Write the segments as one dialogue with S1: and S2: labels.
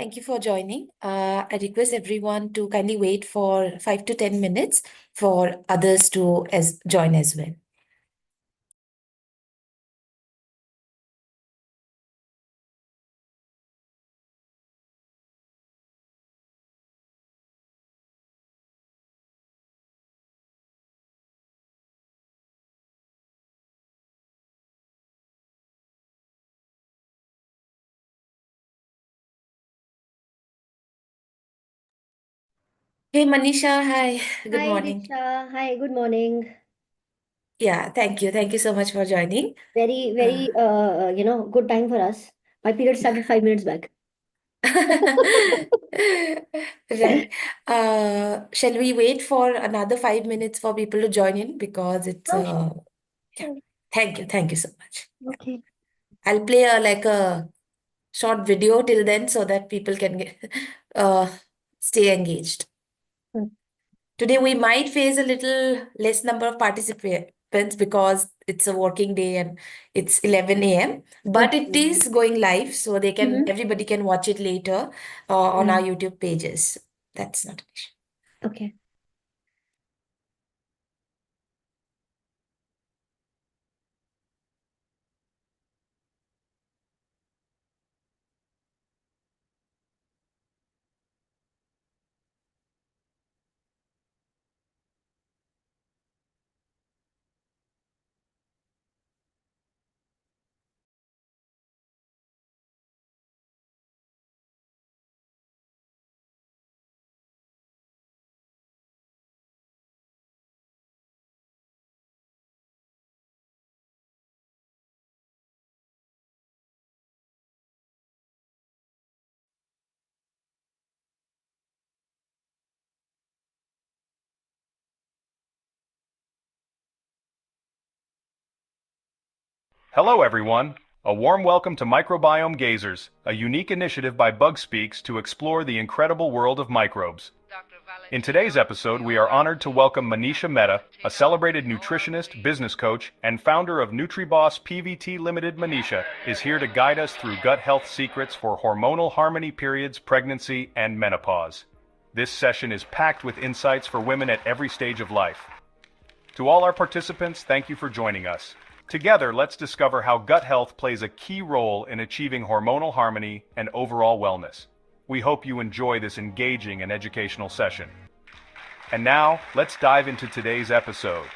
S1: Thank you for joining. I request everyone to kindly wait for 5 to 10 minutes for others to join as well. Hey Manisha, hi. Good
S2: Hi,
S1: morning.
S2: Diksha. Hi, good morning.
S1: Yeah, thank you. Thank you so much for joining.
S2: Very,
S1: Uh,
S2: very, good time for us. My period started 5 minutes back.
S1: Right. Shall we wait for another 5 minutes for people to join in because it's
S2: Oh, sure,
S1: yeah.
S2: sure.
S1: Thank you. Thank you so much. Yeah.
S2: Okay.
S1: I'll play a short video till then so that people can uh stay engaged.
S2: Hmm.
S1: Today we might face a little less number of participants because it's a working day and it's 11 a.m. But it
S2: Okay.
S1: is going live, so
S2: Mm-hmm.
S1: everybody can watch it later on our
S2: Mm.
S1: YouTube pages. That's not an issue.
S2: Okay.
S3: Hello, everyone. A warm welcome to Microbiome Gazers, a unique initiative by BugSpeaks to explore the incredible world of microbes. In today's episode, we are honored to welcome Manisha Mehta, a celebrated nutritionist, business coach, and founder of NutriBoss PVT Limited. Manisha is here to guide us through gut health secrets for hormonal harmony periods, pregnancy, and menopause. This session is packed with insights for women at every stage of life. To all our participants, thank you for joining us. Together, let's discover how gut health plays a key role in achieving hormonal harmony and overall wellness. We hope you enjoy this engaging and educational session. And now, let's dive into today's episode.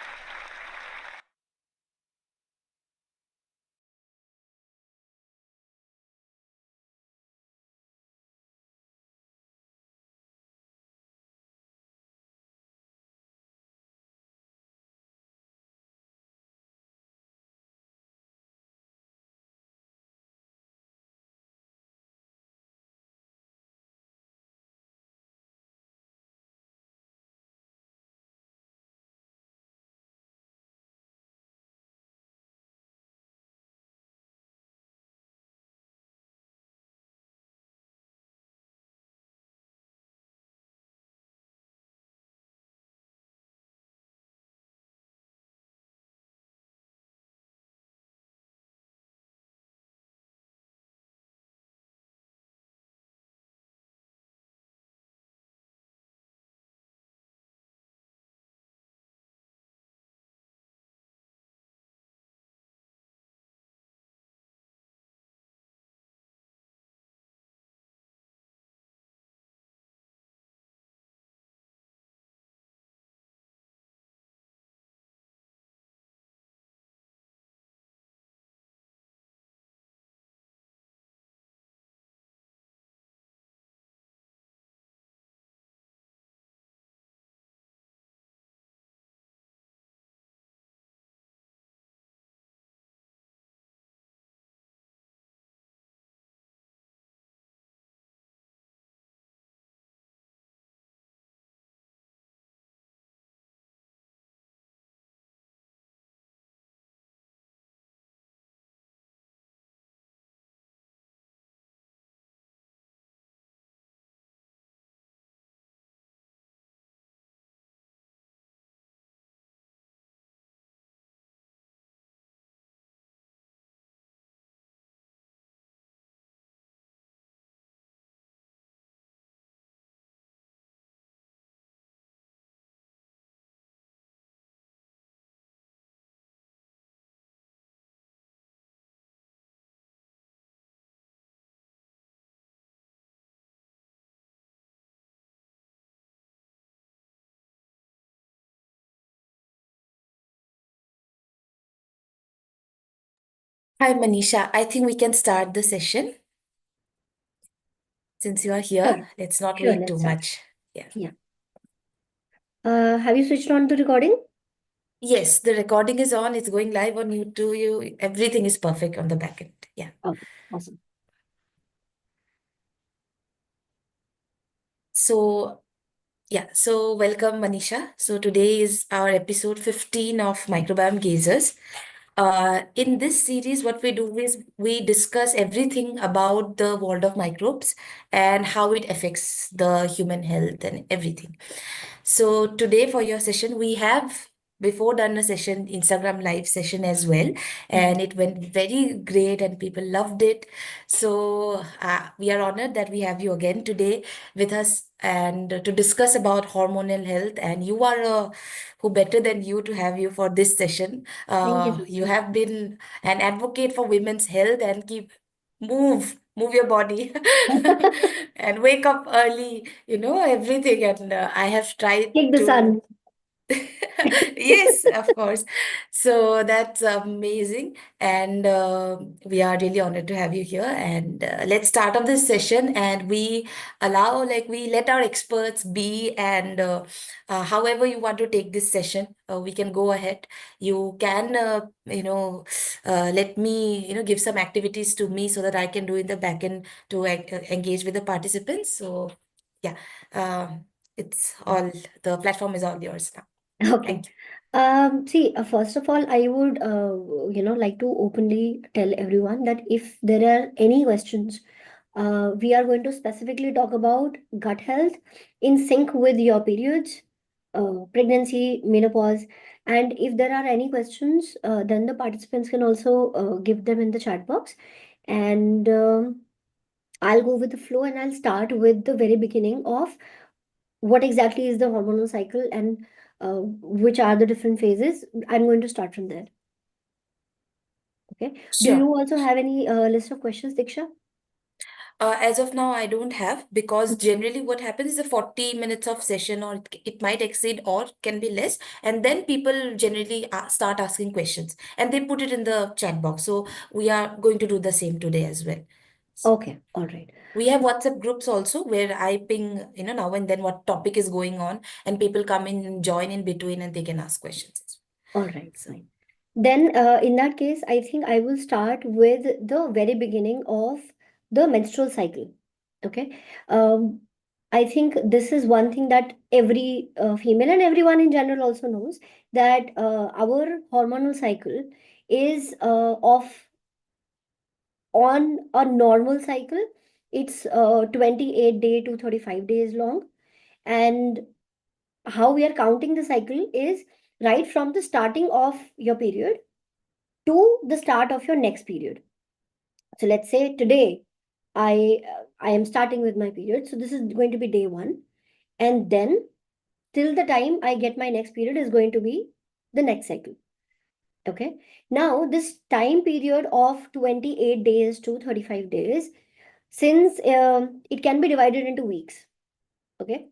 S1: Hi, Manisha. I think we can start the session. Since you are
S2: Sure,
S1: here, let's not
S2: sure,
S1: wait
S2: let's
S1: too
S2: start.
S1: much. Yeah.
S2: Yeah. Have you switched on the recording?
S1: Yes, the recording is on. It's going live on YouTube. Everything is perfect on the back end. Yeah.
S2: Okay, awesome.
S1: So, yeah. So, welcome, Manisha. So, today is our episode 15 of Microbiome Gazers. In this series, what we do is we discuss everything about the world of microbes and how it affects the human health and everything. So today for your session, we have before done a session, Instagram live session as well, and it went very great and people loved it. So we are honored that we have you again today with us and to discuss about hormonal health. And you are who better than you to have you for this session.
S2: Thank you
S1: You
S2: so
S1: have been an advocate for women's health and keep move your body
S2: much.
S1: and wake up early, everything. And I have tried
S2: Take the
S1: to
S2: sun.
S1: Yes, of course. So that's amazing. And we are really honored to have you here. And let's start off this session. And we let our experts be. And however you want to take this session, we can go ahead. You can, let me, give some activities to me so that I can do in the back end to engage with the participants. So, yeah, it's all, the platform is all yours now.
S2: Okay.
S1: Thank you.
S2: See, first of all, I would, like to openly tell everyone that if there are any questions, we are going to specifically talk about gut health in sync with your periods, pregnancy, menopause, and if there are any questions, then the participants can also give them in the chat box, and I'll go with the flow and I'll start with the very beginning of what exactly is the hormonal cycle and which are the different phases. I'm going to start from there. Okay. Do you
S1: Sure.
S2: also have any list of questions, Diksha?
S1: As of now, I don't have because generally what happens is a 40 minutes of session or it might exceed or can be less. And then people generally start asking questions and they put it in the chat box. So we are going to do the same today as well.
S2: Okay. All right.
S1: We have WhatsApp groups also where I ping, now and then what topic is going on and people come in and join in between and they can ask questions as
S2: All right.
S1: well. So,
S2: Fine. Then, in that case, I think I will start with the very beginning of the menstrual cycle. Okay. Um, I think this is one thing that every female and everyone in general also knows that our hormonal cycle is on a normal cycle. It's 28 day to 35 days long. And how we are counting the cycle is right from the starting of your period to the start of your next period. So let's say today I am starting with my period. So this is going to be day one. And then till the time I get my next period is going to be the next cycle. Okay. Now this time period of 28 days to 35 days, since it can be divided into weeks. Okay.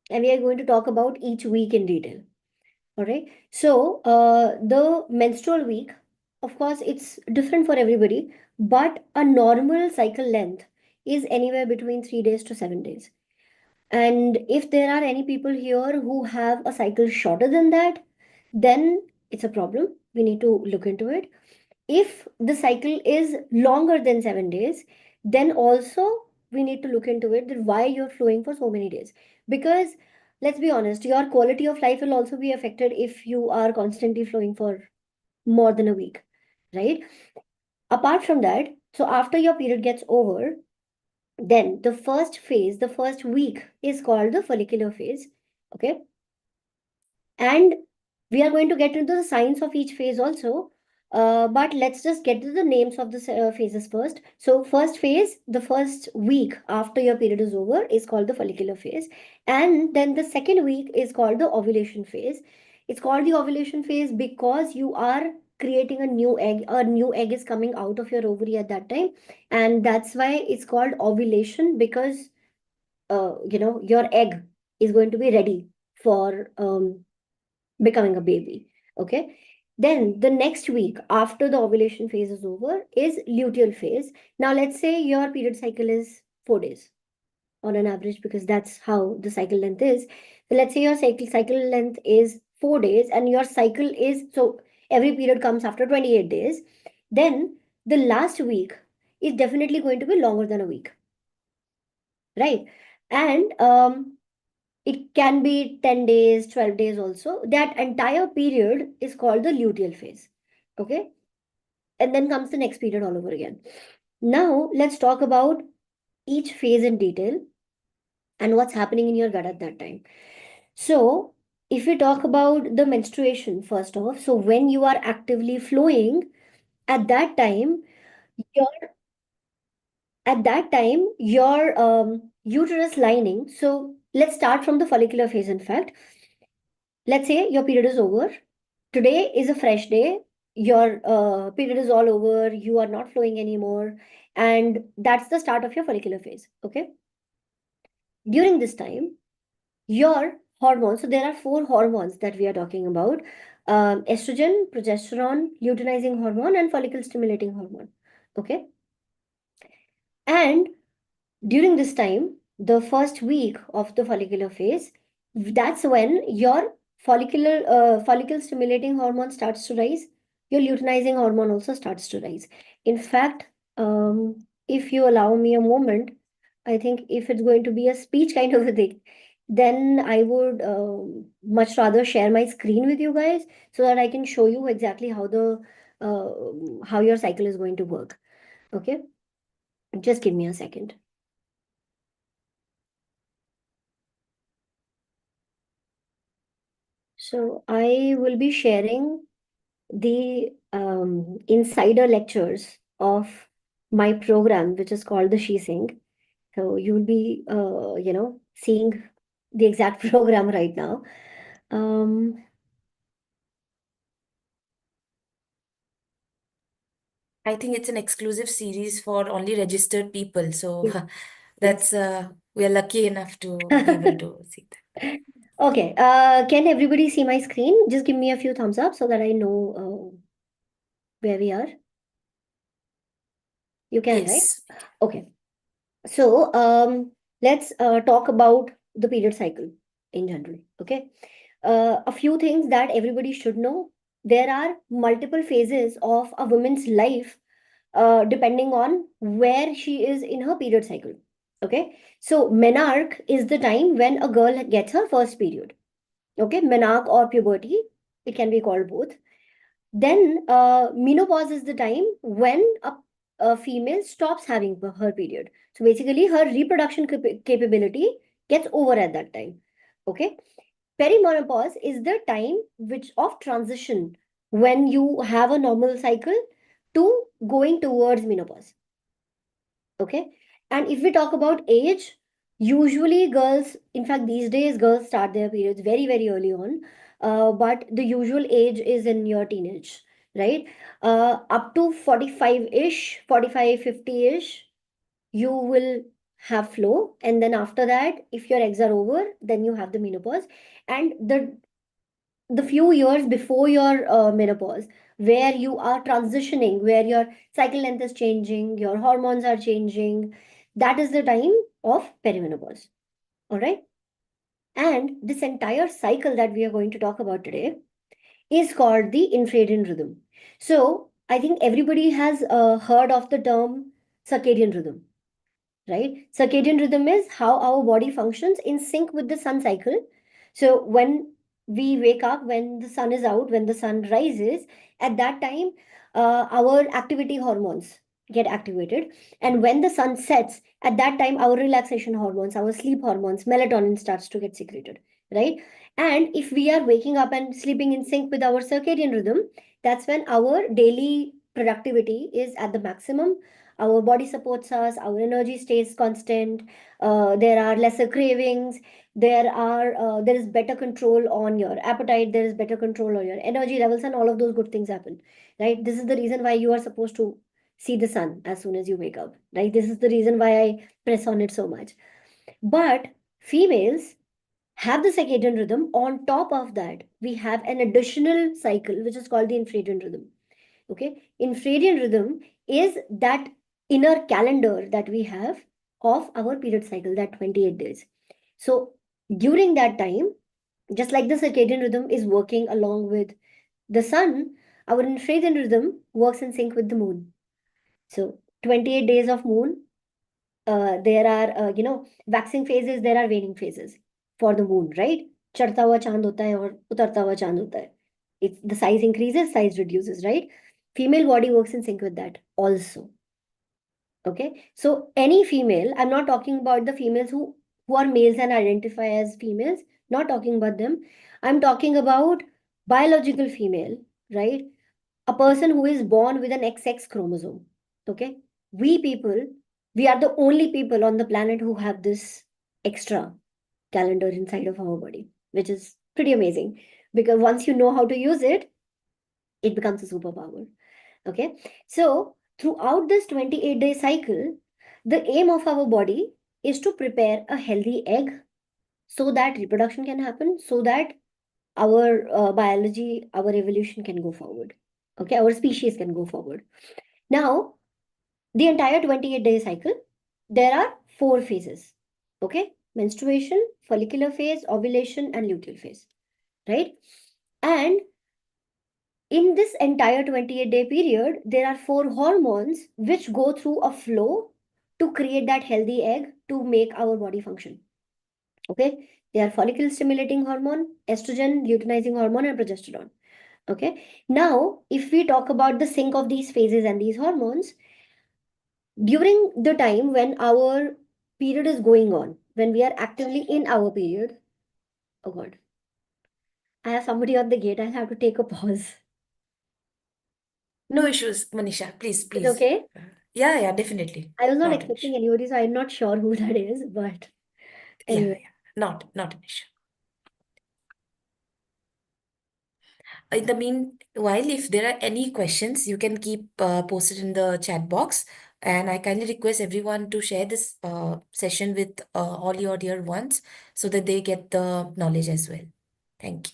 S2: And we are going to talk about each week in detail. All right. So the menstrual week, of course, it's different for everybody, but a normal cycle length is anywhere between 3 days to 7 days. And if there are any people here who have a cycle shorter than that, then it's a problem. We need to look into it. If the cycle is longer than 7 days, then also we need to look into it that why you're flowing for so many days. Because let's be honest, your quality of life will also be affected if you are constantly flowing for more than a week, right? Apart from that, so after your period gets over, then the first phase, the first week is called the follicular phase. Okay. And we are going to get into the science of each phase also. But let's just get to the names of the phases first. So, first phase, the first week after your period is over, is called the follicular phase. And then the second week is called the ovulation phase. It's called the ovulation phase because you are creating a new egg. A new egg is coming out of your ovary at that time. And that's why it's called ovulation because, your egg is going to be ready for becoming a baby. Okay. Then the next week after the ovulation phase is over is luteal phase. Now let's say your period cycle is 4 days on an average, because that's how the cycle length is. So let's say your cycle length is 4 days, and your cycle is, so every period comes after 28 days. Then the last week is definitely going to be longer than a week, right? And it can be 10 days, 12 days also. That entire period is called the luteal phase. Okay. And then comes the next period all over again. Now, let's talk about each phase in detail and what's happening in your gut at that time. So, if we talk about the menstruation first off, so when you are actively flowing, at that time, your your uterus lining. So let's start from the follicular phase. In fact, let's say your period is over. Today is a fresh day. Your period is all over. You are not flowing anymore, and that's the start of your follicular phase. Okay. During this time, your hormones. So there are four hormones that we are talking about: estrogen, progesterone, luteinizing hormone, and follicle stimulating hormone. Okay. And during this time, the first week of the follicular phase, that's when your follicle stimulating hormone starts to rise. Your luteinizing hormone also starts to rise. In fact, if you allow me a moment, I think if it's going to be a speech kind of a thing, then I would much rather share my screen with you guys so that I can show you exactly how your cycle is going to work. Okay, just give me a second. So I will be sharing the insider lectures of my program, which is called the She Sing. So you will be, seeing the exact program right now. Um,
S1: I think it's an exclusive series for only registered people. So
S2: yes, yes.
S1: that's we are lucky enough to be able to see that.
S2: Okay. Can everybody see my screen? Just give me a few thumbs up so that I know where we are. You can, right?
S1: Yes.
S2: Okay. So let's talk about the period cycle in general. Okay. A few things that everybody should know. There are multiple phases of a woman's life depending on where she is in her period cycle. Okay. So menarche is the time when a girl gets her first period. Okay. Menarche or puberty, it can be called both. Then menopause is the time when a female stops having her period. So basically, her reproduction capability gets over at that time. Okay. Perimenopause is the time which of transition when you have a normal cycle to going towards menopause. Okay. And if we talk about age, usually girls, in fact, these days girls start their periods very, very early on. But the usual age is in your teenage, right? Up to 45-ish, 45, 50-ish, you will have flow. And then after that, if your eggs are over, then you have the menopause. And the few years before your menopause, where you are transitioning, where your cycle length is changing, your hormones are changing, that is the time of perimenopause. All right. And this entire cycle that we are going to talk about today is called the infradian rhythm. So I think everybody has heard of the term circadian rhythm, right? Circadian rhythm is how our body functions in sync with the sun cycle. So when we wake up, when the sun is out, when the sun rises, at that time, our activity hormones get activated. And when the sun sets, at that time, our relaxation hormones, our sleep hormones, melatonin starts to get secreted, right? And if we are waking up and sleeping in sync with our circadian rhythm, that's when our daily productivity is at the maximum. Our body supports us, our energy stays constant, there are lesser cravings, there is better control on your appetite, there is better control on your energy levels, and all of those good things happen, right? This is the reason why you are supposed to see the sun as soon as you wake up, right? This is the reason why I press on it so much. But females have the circadian rhythm. On top of that, we have an additional cycle, which is called the infradian rhythm. Okay, infradian rhythm is that inner calendar that we have of our period cycle, that 28 days. So during that time, just like the circadian rhythm is working along with the sun, our infradian rhythm works in sync with the moon. So 28 days of moon, there are, waxing phases, there are waning phases for the moon, right? चढ़ता हुआ चांद होता है और उतरता हुआ चांद होता है. It's the size increases, size reduces, right? Female body works in sync with that also. Okay, so any female, I'm not talking about the females who are males and identify as females, not talking about them. I'm talking about biological female, right? A person who is born with an XX chromosome. Okay, we people, we are the only people on the planet who have this extra calendar inside of our body, which is pretty amazing, because once you know how to use it, it becomes a superpower. Okay, so throughout this 28-day cycle, the aim of our body is to prepare a healthy egg so that reproduction can happen, so that our biology, our evolution can go forward. Okay, our species can go forward. Now, the entire 28-day cycle, there are 4 phases. Okay, menstruation, follicular phase, ovulation, and luteal phase, right? And in this entire 28-day period, there are 4 hormones which go through a flow to create that healthy egg to make our body function. Okay, they are follicle stimulating hormone, estrogen, luteinizing hormone, and progesterone. Okay, now if we talk about the sync of these phases and these hormones, during the time when our period is going on, when we are actively in our period, oh God, I have somebody on the gate, I'll have to take a pause.
S1: No issues, Manisha. Please,
S2: Is it
S1: please.
S2: okay?
S1: Yeah, definitely.
S2: I was not
S1: Not an
S2: expecting
S1: issue.
S2: anybody, so I'm not sure who that is, but anyway.
S1: Not an issue. In the meanwhile, if there are any questions, you can keep posted in the chat box. And I kindly request everyone to share this session with all your dear ones so that they get the knowledge as well. Thank you.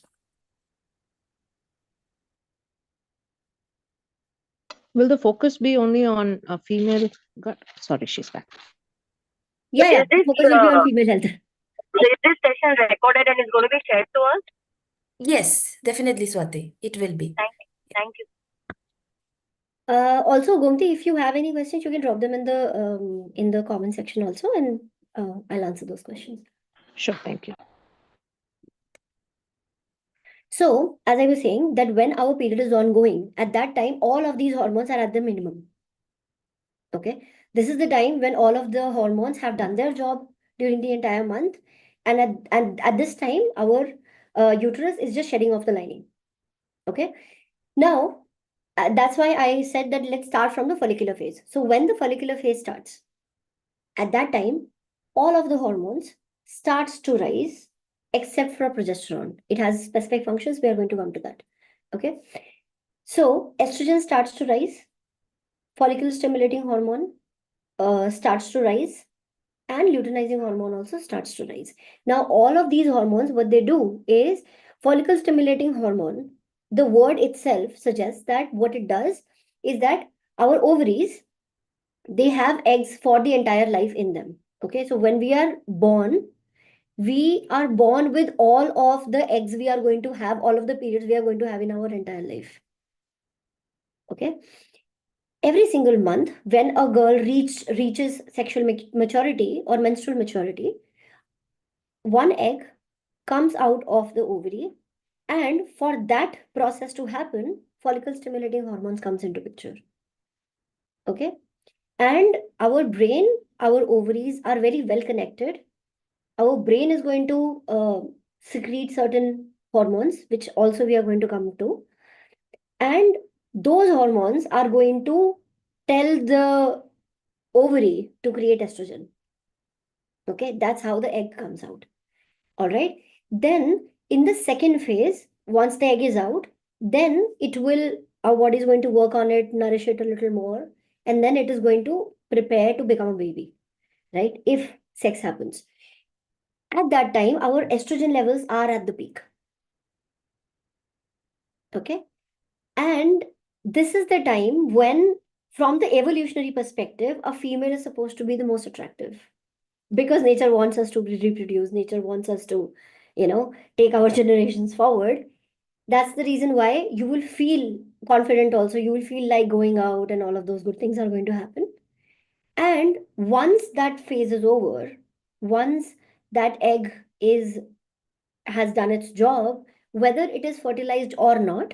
S4: Will the focus be only on a female? Sorry, she's back.
S2: Yeah,
S5: Is
S2: the
S5: this
S2: focus will be on female health.
S5: is this session recorded and is going to be shared to us?
S1: Yes, definitely, Swati. It will be.
S5: Thank you.
S2: Also, Gomti, if you have any questions, you can drop them in the comment section also, and I'll answer those questions.
S4: Sure, thank you.
S2: So, as I was saying, that when our period is ongoing, at that time, all of these hormones are at the minimum. Okay, this is the time when all of the hormones have done their job during the entire month, and at this time, our uterus is just shedding off the lining. Okay, now that's why I said that let's start from the follicular phase. So when the follicular phase starts, at that time, all of the hormones starts to rise except for progesterone. It has specific functions. We are going to come to that. Okay. So estrogen starts to rise, follicle stimulating hormone starts to rise, and luteinizing hormone also starts to rise. Now, all of these hormones, what they do is follicle stimulating hormone, the word itself suggests that what it does is that our ovaries, they have eggs for the entire life in them. Okay, so when we are born with all of the eggs we are going to have, all of the periods we are going to have in our entire life. Okay, every single month when a girl reaches sexual maturity or menstrual maturity, one egg comes out of the ovary, and for that process to happen, follicle stimulating hormones comes into picture. Okay, and our brain, our ovaries are very well connected. Our brain is going to secrete certain hormones, which also we are going to come to, and those hormones are going to tell the ovary to create estrogen. Okay, that's how the egg comes out. All right, then in the second phase, once the egg is out, then it will, our body is going to work on it, nourish it a little more, and then it is going to prepare to become a baby, right? If sex happens. At that time, our estrogen levels are at the peak. Okay. And this is the time when, from the evolutionary perspective, a female is supposed to be the most attractive, because nature wants us to reproduce, nature wants us to, take our generations forward. That's the reason why you will feel confident also. You will feel like going out, and all of those good things are going to happen. And once that phase is over, once that egg is has done its job, whether it is fertilized or not,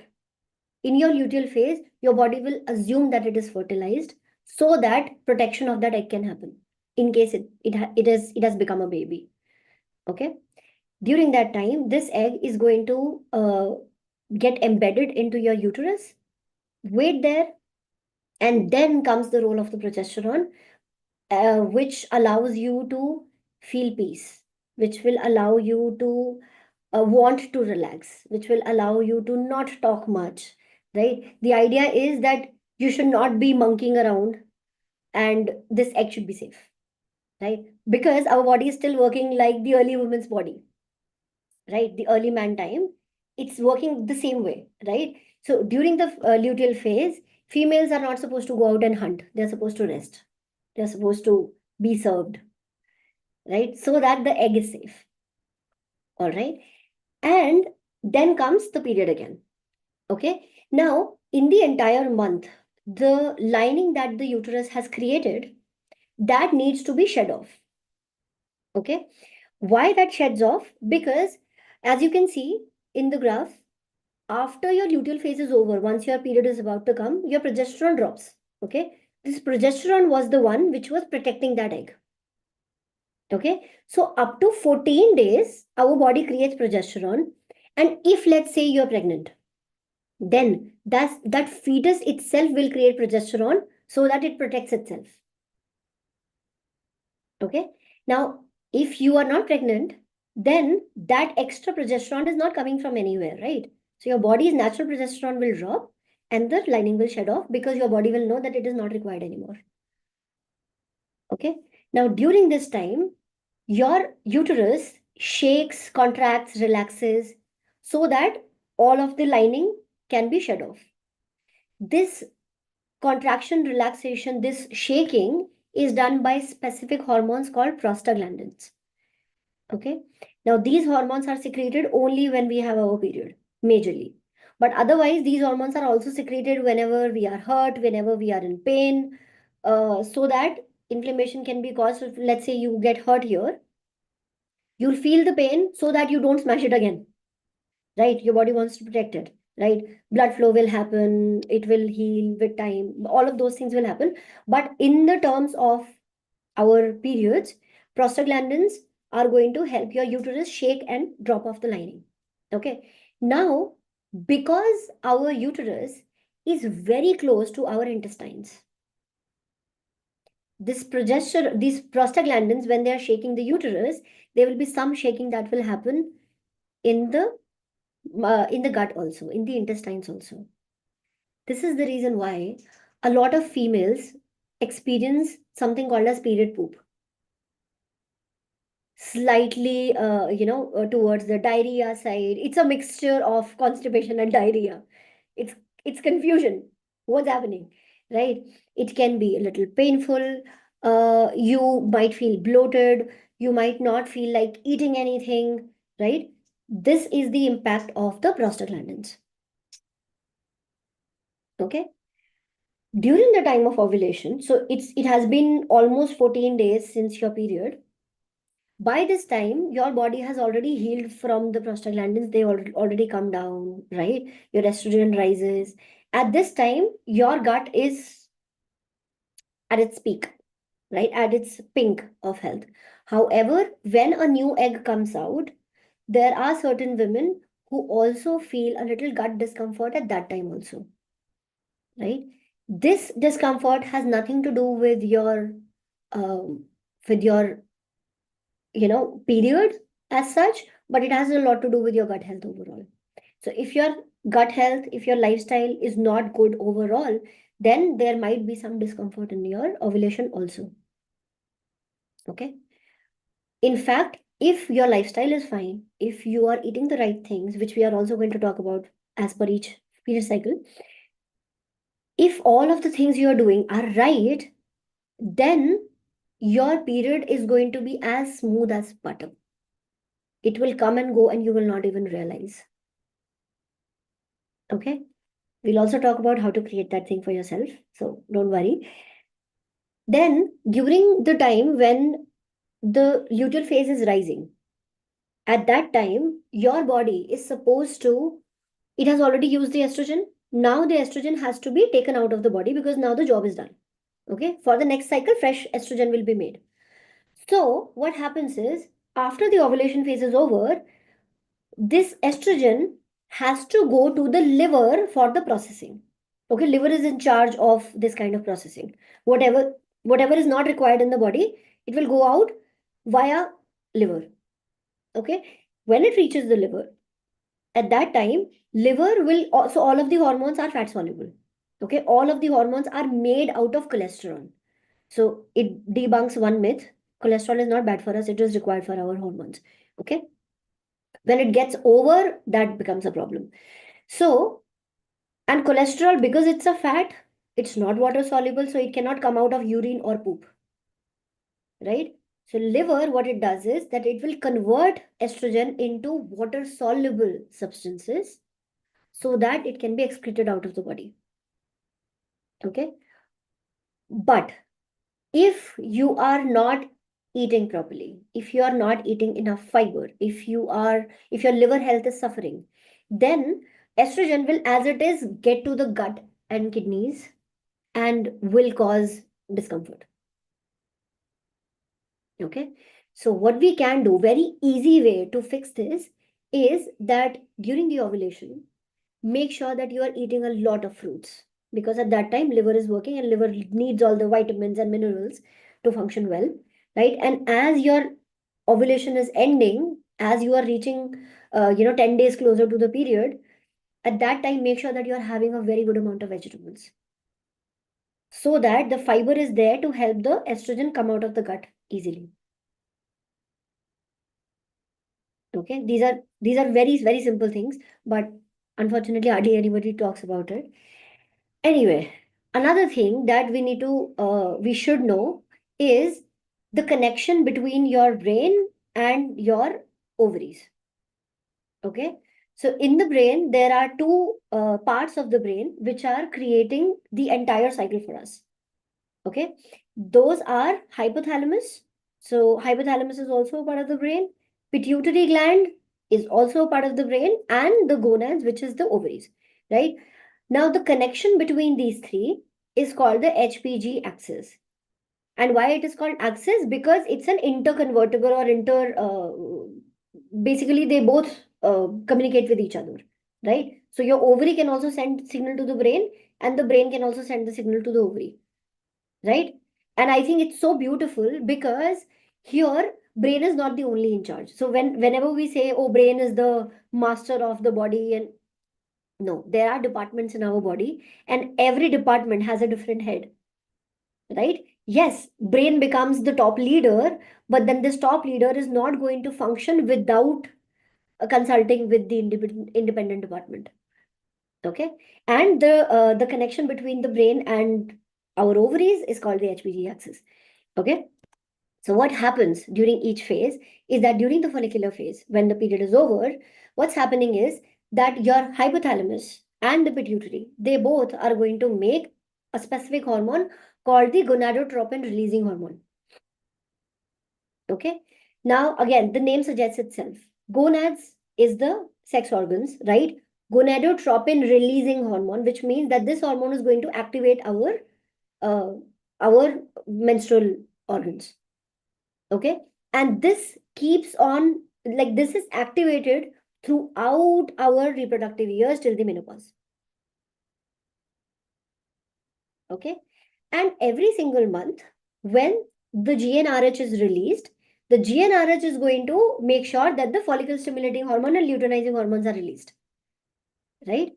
S2: in your luteal phase, your body will assume that it is fertilized, so that protection of that egg can happen in case it has become a baby. Okay. During that time, this egg is going to get embedded into your uterus, wait there, and then comes the role of the progesterone, which allows you to feel peace, which will allow you to want to relax, which will allow you to not talk much, right? The idea is that you should not be monkeying around, and this egg should be safe, right? Because our body is still working like the early woman's body, right? The early man time, it's working the same way, right? So during the luteal phase, females are not supposed to go out and hunt. They're supposed to rest. They're supposed to be served, right? So that the egg is safe. All right. And then comes the period again. Okay. Now, in the entire month, the lining that the uterus has created, that needs to be shed off. Okay. Why that sheds off? Because as you can see in the graph, after your luteal phase is over, once your period is about to come, your progesterone drops. Okay. This progesterone was the one which was protecting that egg. Okay. So up to 14 days, our body creates progesterone. And if, let's say, you're pregnant, then that fetus itself will create progesterone so that it protects itself. Okay. Now, if you are not pregnant, then that extra progesterone is not coming from anywhere, right? So your body's natural progesterone will drop and the lining will shed off, because your body will know that it is not required anymore. Okay. Now, during this time, your uterus shakes, contracts, relaxes, so that all of the lining can be shed off. This contraction, relaxation, this shaking is done by specific hormones called prostaglandins. Okay. Now, these hormones are secreted only when we have our period, majorly. But otherwise, these hormones are also secreted whenever we are hurt, whenever we are in pain, so that inflammation can be caused. So let's say you get hurt here, you'll feel the pain so that you don't smash it again, right? Your body wants to protect it, right? Blood flow will happen, it will heal with time, all of those things will happen. But in the terms of our periods, prostaglandins are going to help your uterus shake and drop off the lining. Okay. Now, because our uterus is very close to our intestines, these prostaglandins, when they are shaking the uterus, there will be some shaking that will happen in the gut also, in the intestines also. This is the reason why a lot of females experience something called as period poop. Slightly, towards the diarrhea side. It's a mixture of constipation and diarrhea. It's confusion. What's happening, right? It can be a little painful. You might feel bloated. You might not feel like eating anything, right? This is the impact of the prostaglandins. Okay. During the time of ovulation, so it has been almost 14 days since your period. By this time, your body has already healed from the prostaglandins. They already come down, right? Your estrogen rises. At this time, your gut is at its peak, right? At its pink of health. However, when a new egg comes out, there are certain women who also feel a little gut discomfort at that time also, right? This discomfort has nothing to do with your um, with your period as such, but it has a lot to do with your gut health overall. So if your gut health, if your lifestyle is not good overall, then there might be some discomfort in your ovulation also. Okay. In fact, if your lifestyle is fine, if you are eating the right things, which we are also going to talk about as per each period cycle, if all of the things you are doing are right, then your period is going to be as smooth as butter. It will come and go and you will not even realize. Okay? We'll also talk about how to create that thing for yourself. So don't worry. Then, during the time when the luteal phase is rising, at that time, your body is supposed to, it has already used the estrogen. Now the estrogen has to be taken out of the body because now the job is done. Okay? For the next cycle, fresh estrogen will be made. So, what happens is, after the ovulation phase is over, this estrogen has to go to the liver for the processing. Okay, liver is in charge of this kind of processing. Whatever is not required in the body, it will go out via liver. Okay, when it reaches the liver, at that time, liver will also, all of the hormones are fat soluble. Okay, all of the hormones are made out of cholesterol. So it debunks one myth: cholesterol is not bad for us, it is required for our hormones. Okay, when it gets over, that becomes a problem. So, and cholesterol, because it's a fat, it's not water soluble, so it cannot come out of urine or poop, right? So liver, what it does is that it will convert estrogen into water soluble substances so that it can be excreted out of the body. Okay, but if you are not eating properly, if you are not eating enough fiber, if your liver health is suffering, then estrogen will, as it is, get to the gut and kidneys and will cause discomfort. Okay, so what we can do, very easy way to fix this, is that during the ovulation, make sure that you are eating a lot of fruits, because at that time liver is working and liver needs all the vitamins and minerals to function well, right? And as your ovulation is ending, as you are reaching 10 days closer to the period, at that time make sure that you are having a very good amount of vegetables, so that the fiber is there to help the estrogen come out of the gut easily. Okay, these are very, very simple things, but unfortunately hardly anybody talks about it. Anyway, another thing that we should know is the connection between your brain and your ovaries. Okay, so in the brain, there are two parts of the brain which are creating the entire cycle for us. Okay, those are hypothalamus. So hypothalamus is also a part of the brain. Pituitary gland is also a part of the brain, and the gonads, which is the ovaries, right? Now, the connection between these three is called the HPG axis. And why it is called axis? Because it's an interconvertible or basically they both communicate with each other, right? So your ovary can also send signal to the brain, and the brain can also send the signal to the ovary, right? And I think it's so beautiful because here brain is not the only in charge. So whenever we say, oh, brain is the master of the body, and no, there are departments in our body, and every department has a different head, right? Yes, brain becomes the top leader, but then this top leader is not going to function without consulting with the independent department. Okay, and the connection between the brain and our ovaries is called the HPG axis. Okay, so what happens during each phase is that during the follicular phase, when the period is over, what's happening is that your hypothalamus and the pituitary, they both are going to make a specific hormone called the gonadotropin releasing hormone. Okay. Now, again, the name suggests itself. Gonads is the sex organs, right? Gonadotropin releasing hormone, which means that this hormone is going to activate uh, our menstrual organs. Okay, and this keeps on, like, this is activated throughout our reproductive years till the menopause. Okay, and every single month when the GnRH is released, the GnRH is going to make sure that the follicle stimulating hormone and luteinizing hormones are released, right?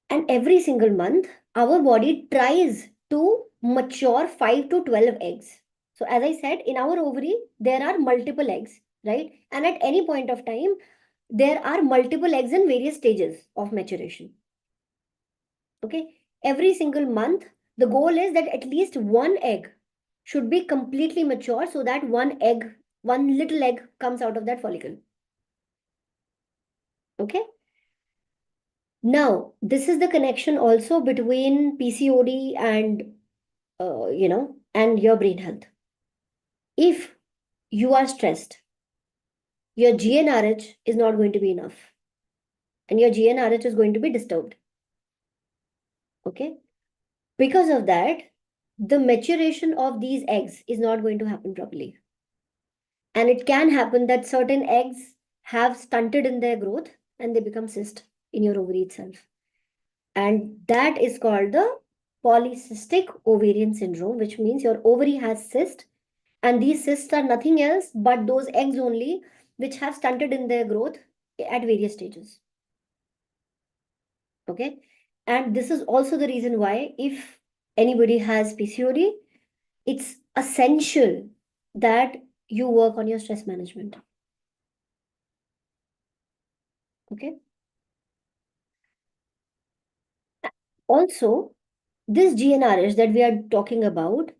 S2: And every single month our body tries to mature 5 to 12 eggs. So as I said, in our ovary there are multiple eggs, right? And at any point of time, there are multiple eggs in various stages of maturation. Okay. Every single month, the goal is that at least one egg should be completely mature so that one little egg comes out of that follicle. Okay. Now, this is the connection also between PCOD and, and your brain health. If you are stressed, your GnRH is not going to be enough and your GnRH is going to be disturbed. Okay. Because of that, the maturation of these eggs is not going to happen properly. And it can happen that certain eggs have stunted in their growth and they become cyst in your ovary itself. And that is called the polycystic ovarian syndrome, which means your ovary has cyst, and these cysts are nothing else but those eggs only which have stunted in their growth at various stages. Okay. And this is also the reason why if anybody has PCOD, it's essential that you work on your stress management. Okay. Also, this GnRH that we are talking about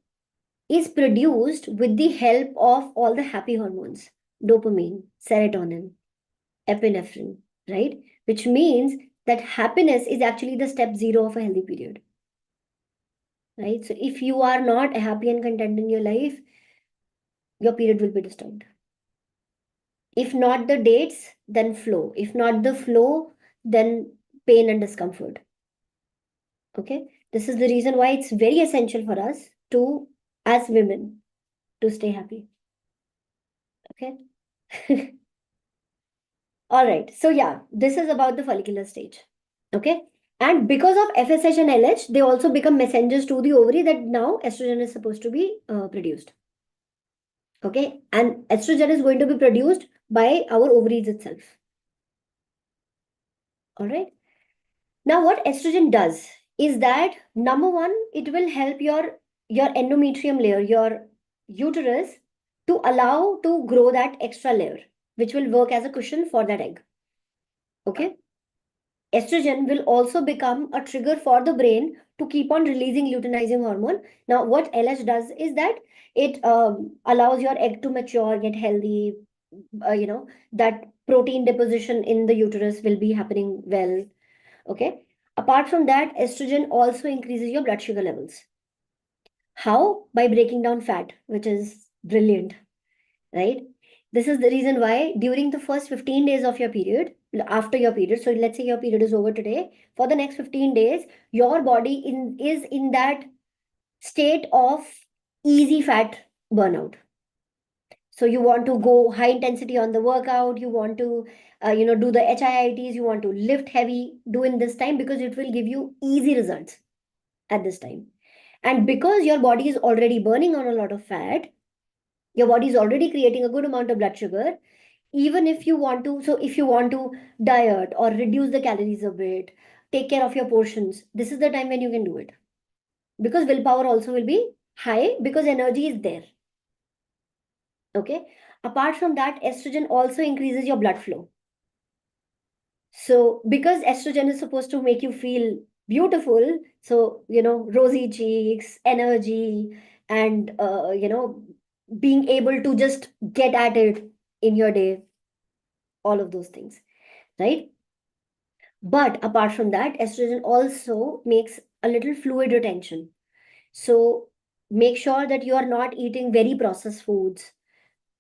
S2: is produced with the help of all the happy hormones, dopamine, serotonin, epinephrine, right? Which means that happiness is actually the step zero of a healthy period, right? So if you are not happy and content in your life, your period will be disturbed. If not the dates, then flow. If not the flow, then pain and discomfort. Okay. This is the reason why it's very essential for us to, as women, to stay happy. Okay. All right. So yeah, this is about the follicular stage. Okay. And because of FSH and LH, they also become messengers to the ovary that now estrogen is supposed to be produced. Okay. And estrogen is going to be produced by our ovaries itself. All right. Now, what estrogen does is that number one, it will help your endometrium layer, your uterus, to allow to grow that extra layer, which will work as a cushion for that egg. Okay. Estrogen will also become a trigger for the brain to keep on releasing luteinizing hormone. Now, what LH does is that it allows your egg to mature, get healthy. That protein deposition in the uterus will be happening well. Okay. Apart from that, estrogen also increases your blood sugar levels. How? By breaking down fat, which is brilliant, right? This is the reason why during the first 15 days of your period, after your period, so let's say your period is over today, for the next 15 days, your body is in that state of easy fat burnout. So you want to go high intensity on the workout, you want to, do the HIITs, you want to lift heavy, do in this time because it will give you easy results at this time. And because your body is already burning on a lot of fat, your body is already creating a good amount of blood sugar. Even if you want to, so if you want to diet or reduce the calories a bit, take care of your portions, this is the time when you can do it. Because willpower also will be high because energy is there. Okay. Apart from that, estrogen also increases your blood flow. So because estrogen is supposed to make you feel beautiful, so, rosy cheeks, energy, and, being able to just get at it in your day, all of those things, right? But apart from that, estrogen also makes a little fluid retention. So make sure that you are not eating very processed foods,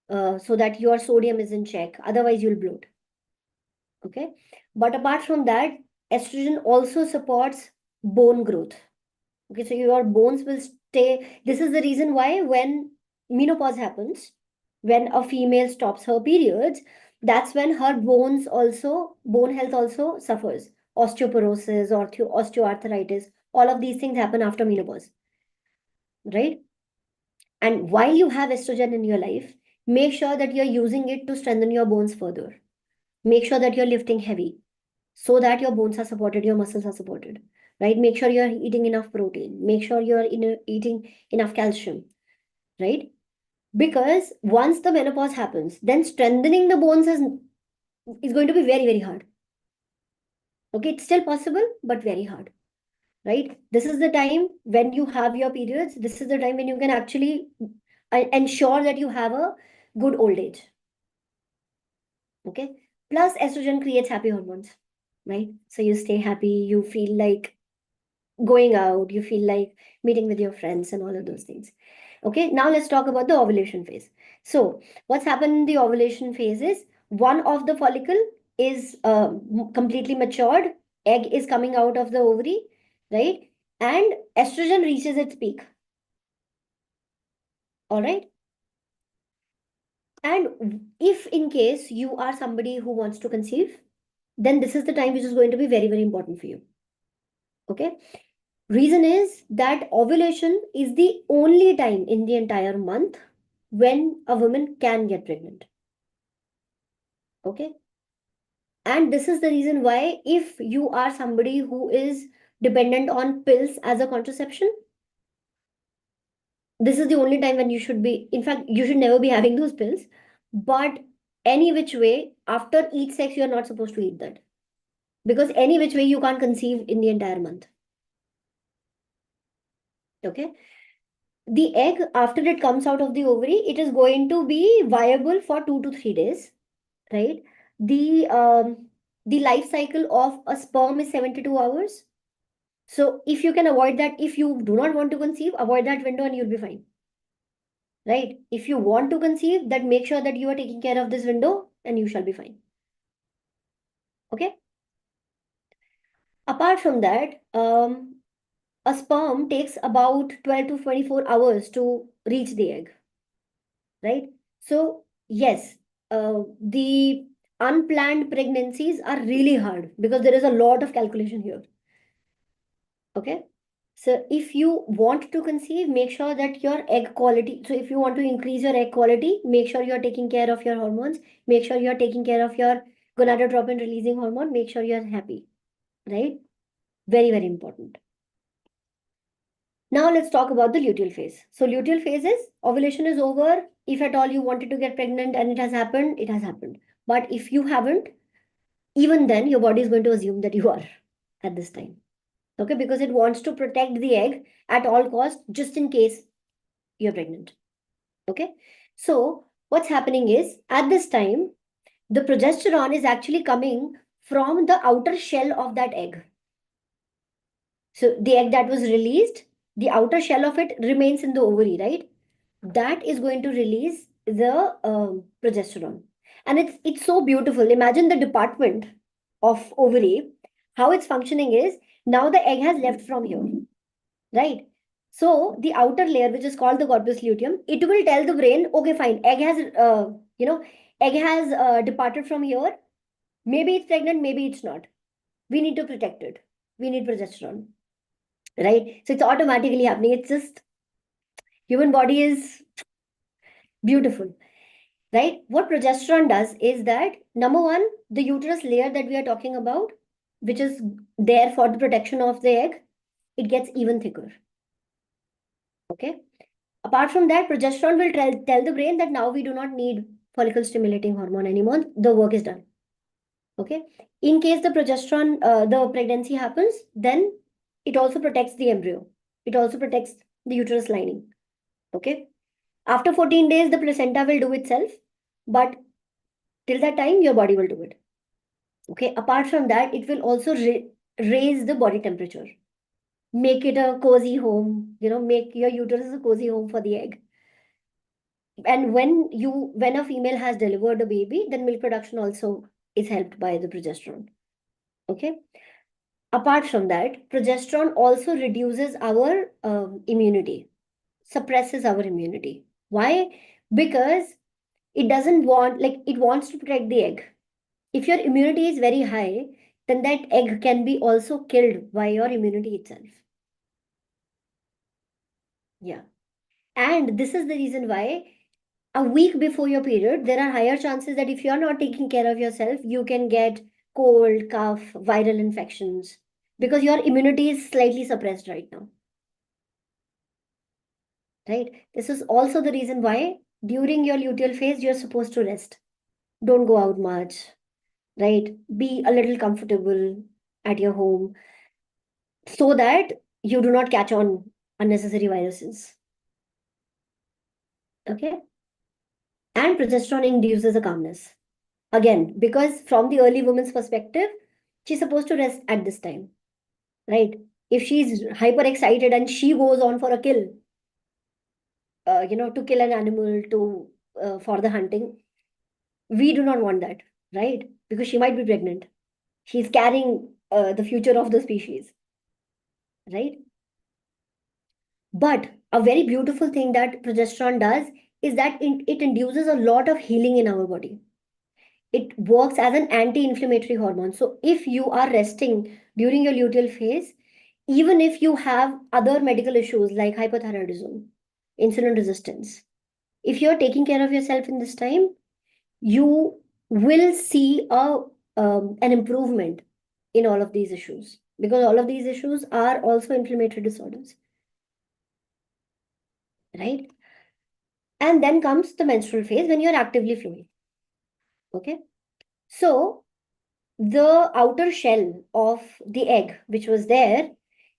S2: so that your sodium is in check. Otherwise, you'll bloat. Okay. But apart from that, estrogen also supports bone growth. Okay. So your bones will stay. This is the reason why when menopause happens, when a female stops her periods, that's when her bone health also suffers. Osteoporosis or osteoarthritis, all of these things happen after menopause. Right. And while you have estrogen in your life, make sure that you're using it to strengthen your bones further. Make sure that you're lifting heavy so that your bones are supported, your muscles are supported, right? Make sure you're eating enough protein. Make sure you're eating enough calcium, right? Because once the menopause happens, then strengthening the bones is going to be very, very hard. Okay, it's still possible, but very hard, right? This is the time when you have your periods. This is the time when you can actually ensure that you have a good old age. Okay. Plus, estrogen creates happy hormones, right? So you stay happy, you feel like going out, you feel like meeting with your friends and all of those things. Okay, now let's talk about the ovulation phase. So, what's happened in the ovulation phase is one of the follicle is completely matured, egg is coming out of the ovary, right? And estrogen reaches its peak. All right. And if in case you are somebody who wants to conceive, then this is the time which is going to be very, very important for you. Okay. Reason is that ovulation is the only time in the entire month when a woman can get pregnant. Okay. And this is the reason why, if you are somebody who is dependent on pills as a contraception, this is the only time when you should be, in fact, you should never be having those pills. But any which way, after each sex, you are not supposed to eat that. Because any which way, you can't conceive in the entire month. Okay. The egg, after it comes out of the ovary, it is going to be viable for 2 to 3 days, right? The life cycle of a sperm is 72 hours. So if you can avoid that, if you do not want to conceive, avoid that window and you'll be fine. Right? If you want to conceive, that make sure that you are taking care of this window and you shall be fine. Okay? Apart from that, a sperm takes about 12 to 24 hours to reach the egg. Right? So, yes, the unplanned pregnancies are really hard because there is a lot of calculation here. Okay. So, if you want to conceive, make sure that your egg quality. So, if you want to increase your egg quality, make sure you're taking care of your hormones. Make sure you're taking care of your gonadotropin releasing hormone. Make sure you're happy. Right? Very, very important. Now let's talk about the luteal phase. So luteal phase is ovulation is over. If at all you wanted to get pregnant and it has happened, it has happened. But if you haven't, even then your body is going to assume that you are at this time. Okay, because it wants to protect the egg at all costs just in case you're pregnant. Okay, so what's happening is at this time, the progesterone is actually coming from the outer shell of that egg. So the egg that was released, the outer shell of it remains in the ovary, right? That is going to release the progesterone. And it's so beautiful. Imagine the department of ovary. How it's functioning is now the egg has left from here, right? So the outer layer, which is called the corpus luteum, it will tell the brain, okay, fine, egg has departed from here. Maybe it's pregnant, maybe it's not. We need to protect it. We need progesterone, right? So it's automatically happening. It's just human body is beautiful, right? What progesterone does is that number one, the uterus layer that we are talking about, which is there for the protection of the egg, it gets even thicker. Okay. Apart from that, progesterone will tell the brain that now we do not need follicle stimulating hormone anymore. The work is done. Okay. In case the progesterone, the pregnancy happens, then it also protects the embryo. It also protects the uterus lining. Okay. After 14 days, the placenta will do itself, but till that time, your body will do it. Okay. Apart from that, it will also raise the body temperature. Make it a cozy home, make your uterus a cozy home for the egg. And when a female has delivered a baby, then milk production also is helped by the progesterone. Okay. Apart from that, progesterone also reduces our immunity, suppresses our immunity. Why? Because it doesn't want, like, it wants to protect the egg. If your immunity is very high, then that egg can be also killed by your immunity itself. Yeah. And this is the reason why a week before your period, there are higher chances that if you're not taking care of yourself, you can get cold, cough, viral infections because your immunity is slightly suppressed right now. Right? This is also the reason why during your luteal phase, you're supposed to rest. Don't go out much, right? Be a little comfortable at your home so that you do not catch on unnecessary viruses. Okay? And progesterone induces a calmness. Again, because from the early woman's perspective, she's supposed to rest at this time, right? If she's hyper excited and she goes on for a kill, to kill an animal to for the hunting, we do not want that, right? Because she might be pregnant. She's carrying the future of the species, right? But a very beautiful thing that progesterone does is that it induces a lot of healing in our body. It works as an anti-inflammatory hormone. So if you are resting during your luteal phase, even if you have other medical issues like hypothyroidism, insulin resistance, if you're taking care of yourself in this time, you will see an improvement in all of these issues, because all of these issues are also inflammatory disorders, right? And then comes the menstrual phase when you're actively flowing. Okay. So the outer shell of the egg, which was there,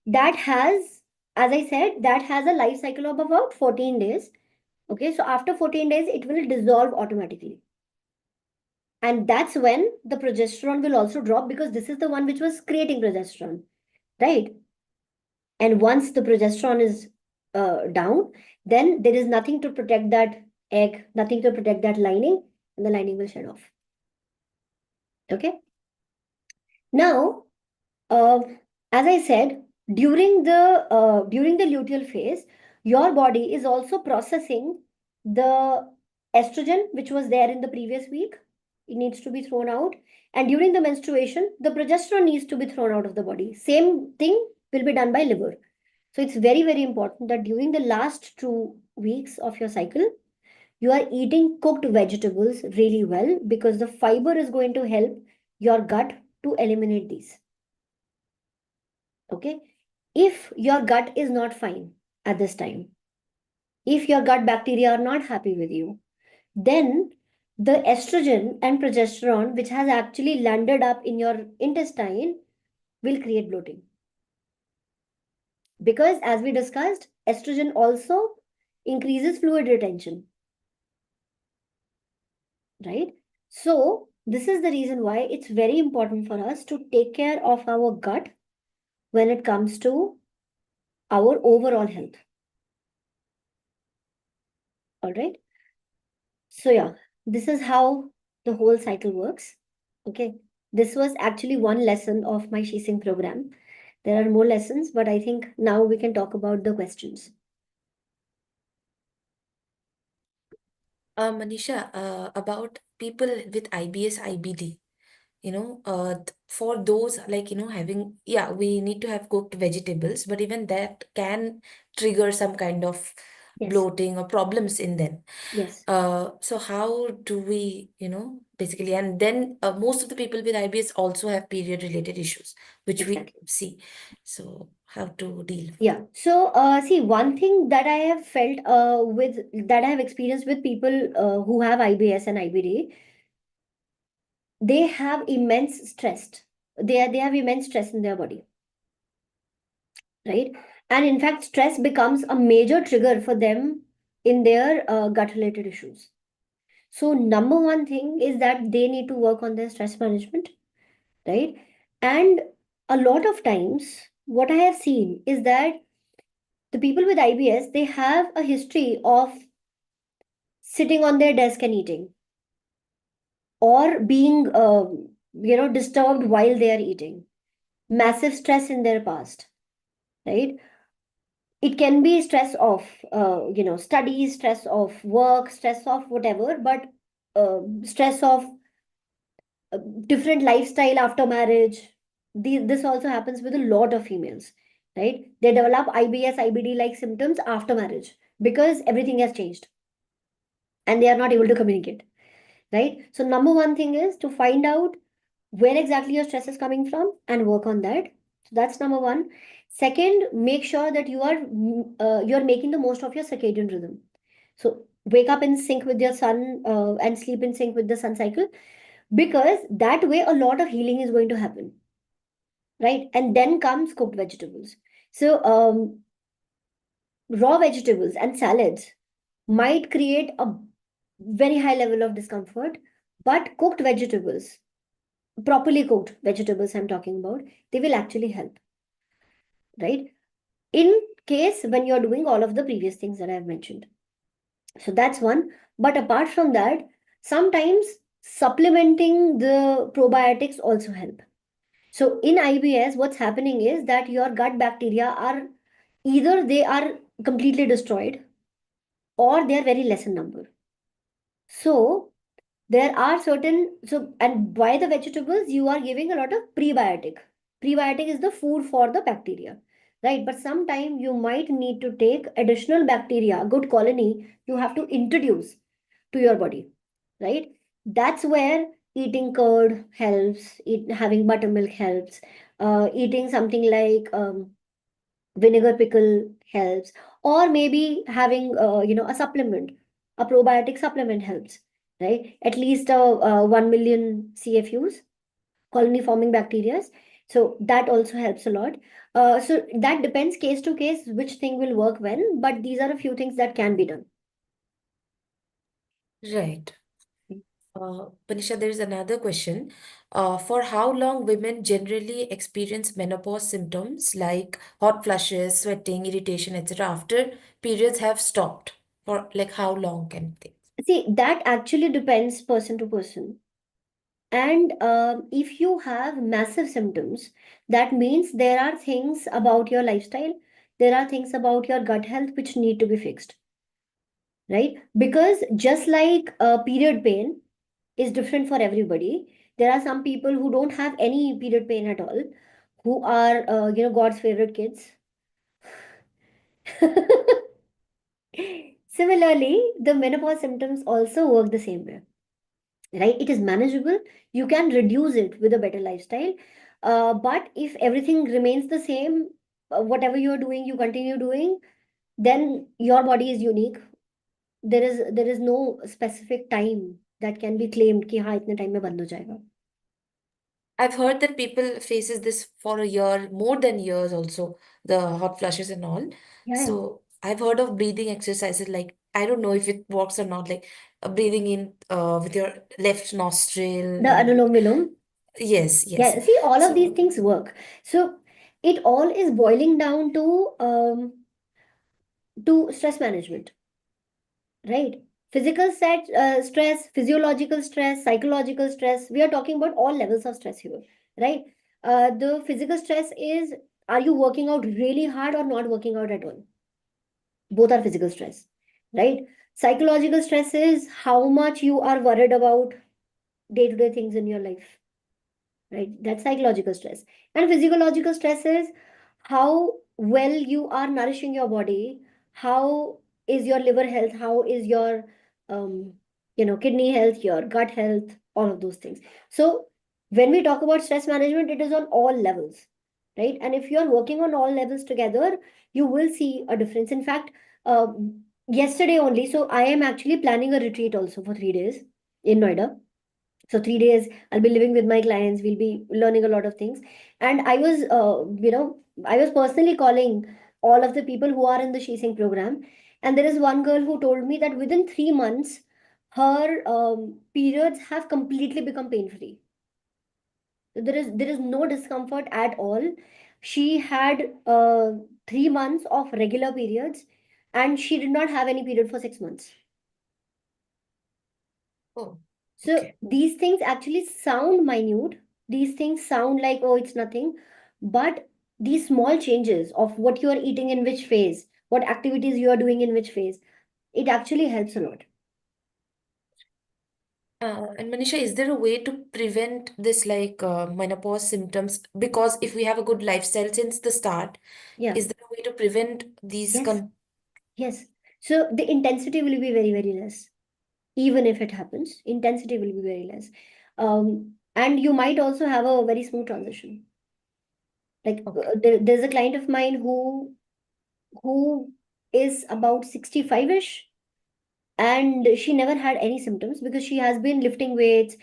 S2: that has, as I said, that has a life cycle of about 14 days. Okay. So after 14 days, it will dissolve automatically. And that's when the progesterone will also drop, because this is the one which was creating progesterone, right? And once the progesterone is down, then there is nothing to protect that egg, nothing to protect that lining, and the lining will shed off. Okay. Now, as I said, during the luteal phase, your body is also processing the estrogen which was there in the previous week. It needs to be thrown out, and during the menstruation, the progesterone needs to be thrown out of the body. Same thing will be done by liver. So it's very, very important that during the last 2 weeks of your cycle, you are eating cooked vegetables really well, because the fiber is going to help your gut to eliminate these. Okay. If your gut is not fine at this time, if your gut bacteria are not happy with you, then the estrogen and progesterone, which has actually landed up in your intestine, will create bloating. Because as we discussed, estrogen also increases fluid retention, right? So this is the reason why it's very important for us to take care of our gut when it comes to our overall health. All right. So yeah, this is how the whole cycle works. Okay. This was actually one lesson of my Shising program. There are more lessons, but I think now we can talk about the questions.
S1: Manisha, about people with IBS, IBD, for those, like, having, yeah, we need to have cooked vegetables, but even that can trigger some kind of
S2: Yes.
S1: bloating or problems in them.
S2: Yes.
S1: So how do we, basically, and then most of the people with IBS also have period related issues, which
S2: Exactly.
S1: we see. So how to deal?
S2: Yeah. So, see, one thing that I have felt that I have experienced with people who have IBS and IBD, they have immense stress. They have immense stress in their body, right? And in fact, stress becomes a major trigger for them in their gut related issues. So, number one thing is that they need to work on their stress management, right? And a lot of times, what I have seen is that the people with IBS, they have a history of sitting on their desk and eating, or being, disturbed while they are eating. Massive stress in their past, right? It can be stress of, studies, stress of work, stress of whatever, but stress of different lifestyle after marriage. This also happens with a lot of females, right? They develop IBS, IBD like symptoms after marriage because everything has changed and they are not able to communicate, right? So number one thing is to find out where exactly your stress is coming from and work on that. So that's number one. Second, make sure that you're making the most of your circadian rhythm. So wake up in sync with your sun and sleep in sync with the sun cycle, because that way a lot of healing is going to happen, right? And then comes cooked vegetables. So raw vegetables and salads might create a very high level of discomfort, but cooked vegetables, properly cooked vegetables I'm talking about, they will actually help, right? In case when you're doing all of the previous things that I've mentioned. So that's one. But apart from that, sometimes supplementing the probiotics also help. So in IBS, what's happening is that your gut bacteria are either they are completely destroyed or they are very less in number. So there are certain, so and by the vegetables, you are giving a lot of prebiotic. Prebiotic is the food for the bacteria, right? But sometime you might need to take additional bacteria, good colony, you have to introduce to your body, right? That's where eating curd helps, having buttermilk helps, eating something like vinegar pickle helps, or maybe having a supplement, a probiotic supplement helps, right? At least 1 million CFUs, colony forming bacteria. So that also helps a lot. So that depends case to case which thing will work when, but these are a few things that can be done.
S1: Right. Manisha, there is another question. For how long women generally experience menopause symptoms like hot flushes, sweating, irritation, etc. after periods have stopped? For like how long can they?
S2: See, that actually depends person to person. And if you have massive symptoms, that means there are things about your lifestyle, there are things about your gut health which need to be fixed, right? Because just like period pain is different for everybody, there are some people who don't have any period pain at all, who are, God's favorite kids. Similarly, the menopause symptoms also work the same way, right? It is manageable. You can reduce it with a better lifestyle. But if everything remains the same, whatever you're doing, you continue doing, then your body is unique. There is no specific time that can be claimed कि हाँ इतने time में बंद हो जाएगा.
S1: I've heard that people faces this for a year, more than years also, the hot flushes and all.
S2: Yeah, yeah.
S1: So I've heard of breathing exercises like I don't know if it works or not, like breathing in with your left nostril
S2: The
S1: and
S2: Anulom Vilom.
S1: yes, yes.
S2: Yeah, see, all of these
S1: So
S2: things work. So it all is boiling down to stress management, right? Physical stress, physiological stress, psychological stress. We are talking about all levels of stress here, right? The physical stress is, are you working out really hard or not working out at all? Both are physical stress, right? Psychological stress is how much you are worried about day-to-day things in your life, right? That's psychological stress. And physiological stress is how well you are nourishing your body, how is your liver health, how is your kidney health, your gut health, all of those things. So when we talk about stress management, it is on all levels, right? And if you're working on all levels together, you will see a difference. In fact, yesterday only, so I am actually planning a retreat also for 3 days in Noida. So 3 days I'll be living with my clients, we'll be learning a lot of things. And I was personally calling all of the people who are in the She program, and there is one girl who told me that within 3 months her periods have completely become pain free. There is no discomfort at all. She had 3 months of regular periods, and she did not have any period for 6 months.
S1: oh,
S2: So
S1: okay.
S2: these things actually sound minute. These things sound like, oh, it's nothing. But these small changes of what you are eating in which phase, what activities you are doing in which phase, it actually helps a lot.
S1: And Manisha, is there a way to prevent this like menopause symptoms? Because if we have a good lifestyle since the start,
S2: Yeah.
S1: is there a way to prevent these
S2: Yes. Yes. So the intensity will be very, very less. Even if it happens, intensity will be very less. And you might also have a very smooth transition. Like
S1: Okay.
S2: there's a client of mine who is about 65-ish, and she never had any symptoms because she has been lifting weights.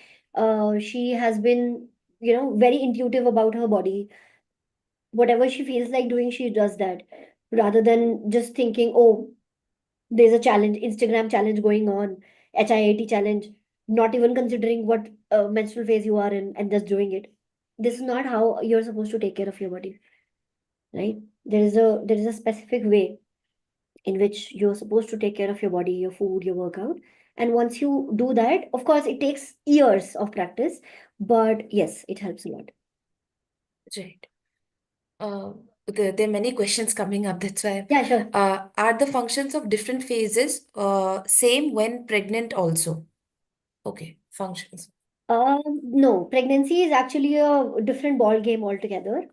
S2: She has been, very intuitive about her body. Whatever she feels like doing, she does that, rather than just thinking, oh, there's a challenge, Instagram challenge going on, HIIT challenge, not even considering what menstrual phase you are in and just doing it. This is not how you're supposed to take care of your body, right? There is a specific way in which you're supposed to take care of your body, your food, your workout. And once you do that, of course, it takes years of practice, but yes, it helps a lot.
S1: Right. Uh, there are many questions coming up. That's why.
S2: Yeah, sure.
S1: Are the functions of different phases same when pregnant also? Okay, functions.
S2: No, pregnancy is actually a different ball game altogether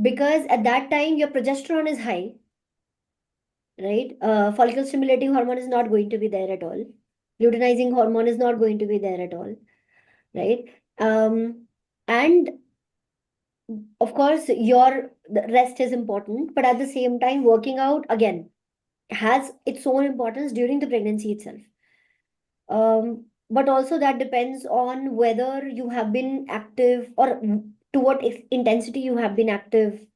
S2: because at that time your progesterone is high, right? Follicle stimulating hormone is not going to be there at all. Luteinizing hormone is not going to be there at all, right? And of course, your the rest is important, but at the same time, working out again has its own importance during the pregnancy itself. But also that depends on whether you have been active or to what intensity you have been active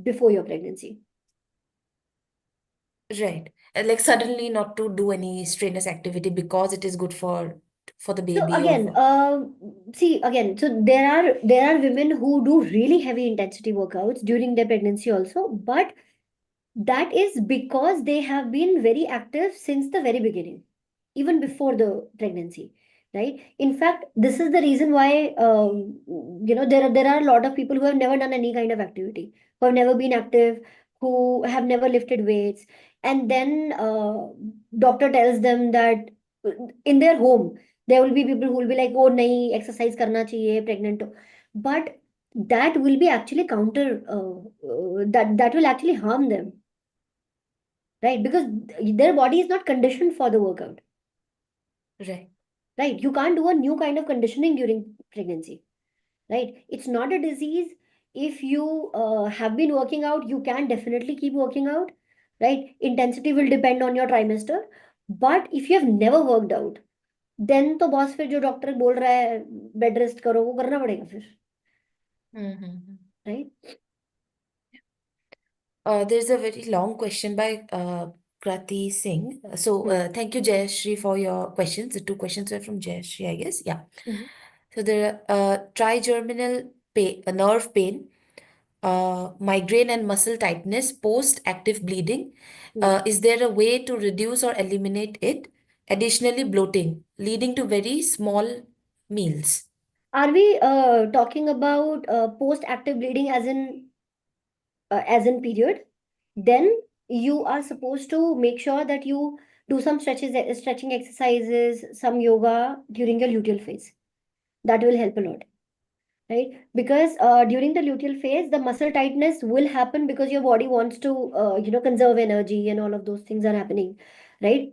S2: before your pregnancy.
S1: Right. Like suddenly not to do any strenuous activity because it is good for the
S2: So
S1: baby or
S2: again,
S1: for.
S2: see again, so there are women who do really heavy intensity workouts during their pregnancy also, but that is because they have been very active since the very beginning, even before the pregnancy, right? In fact, this is the reason why there are a lot of people who have never done any kind of activity, who have never been active, who have never lifted weights, and then doctor tells them that in their home there will be people who will be like, oh, nahi, exercise karna chahiye, pregnant ho. But that will be actually that will actually harm them, right? Because their body is not conditioned for the workout,
S1: Right.
S2: right? You can't do a new kind of conditioning during pregnancy, right? It's not a disease. If you have been working out, you can definitely keep working out, right? Intensity will depend on your trimester. But if you have never worked out, then तो boss फिर जो doctor बोल रहा है bed rest करो वो करना पड़ेगा फिर,
S1: Mm-hmm.
S2: right?
S1: There's a very long question by Krati Singh. So thank you, Jayashri, for your questions. The two questions were from Jayashri, I guess. Yeah.
S2: Mhm.
S1: So there are trigeminal pain, nerve pain, migraine and muscle tightness, post-active bleeding.
S2: Hmm.
S1: Is there a way to reduce or eliminate it? Additionally, bloating, leading to very small meals.
S2: Are we talking about post-active bleeding as in period? Then you are supposed to make sure that you do some stretching exercises, some yoga during your luteal phase. That will help a lot, right? Because during the luteal phase, the muscle tightness will happen because your body wants to, conserve energy, and all of those things are happening, right?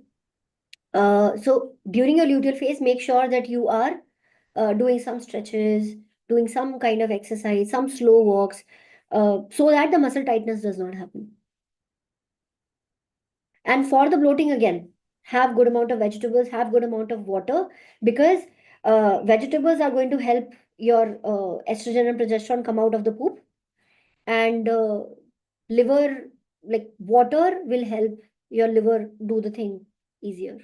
S2: So during your luteal phase, make sure that you are doing some stretches, doing some kind of exercise, some slow walks, so that the muscle tightness does not happen. And for the bloating again, have good amount of vegetables, have good amount of water, because vegetables are going to help your estrogen and progesterone come out of the poop, and liver, like water will help your liver do the thing easier.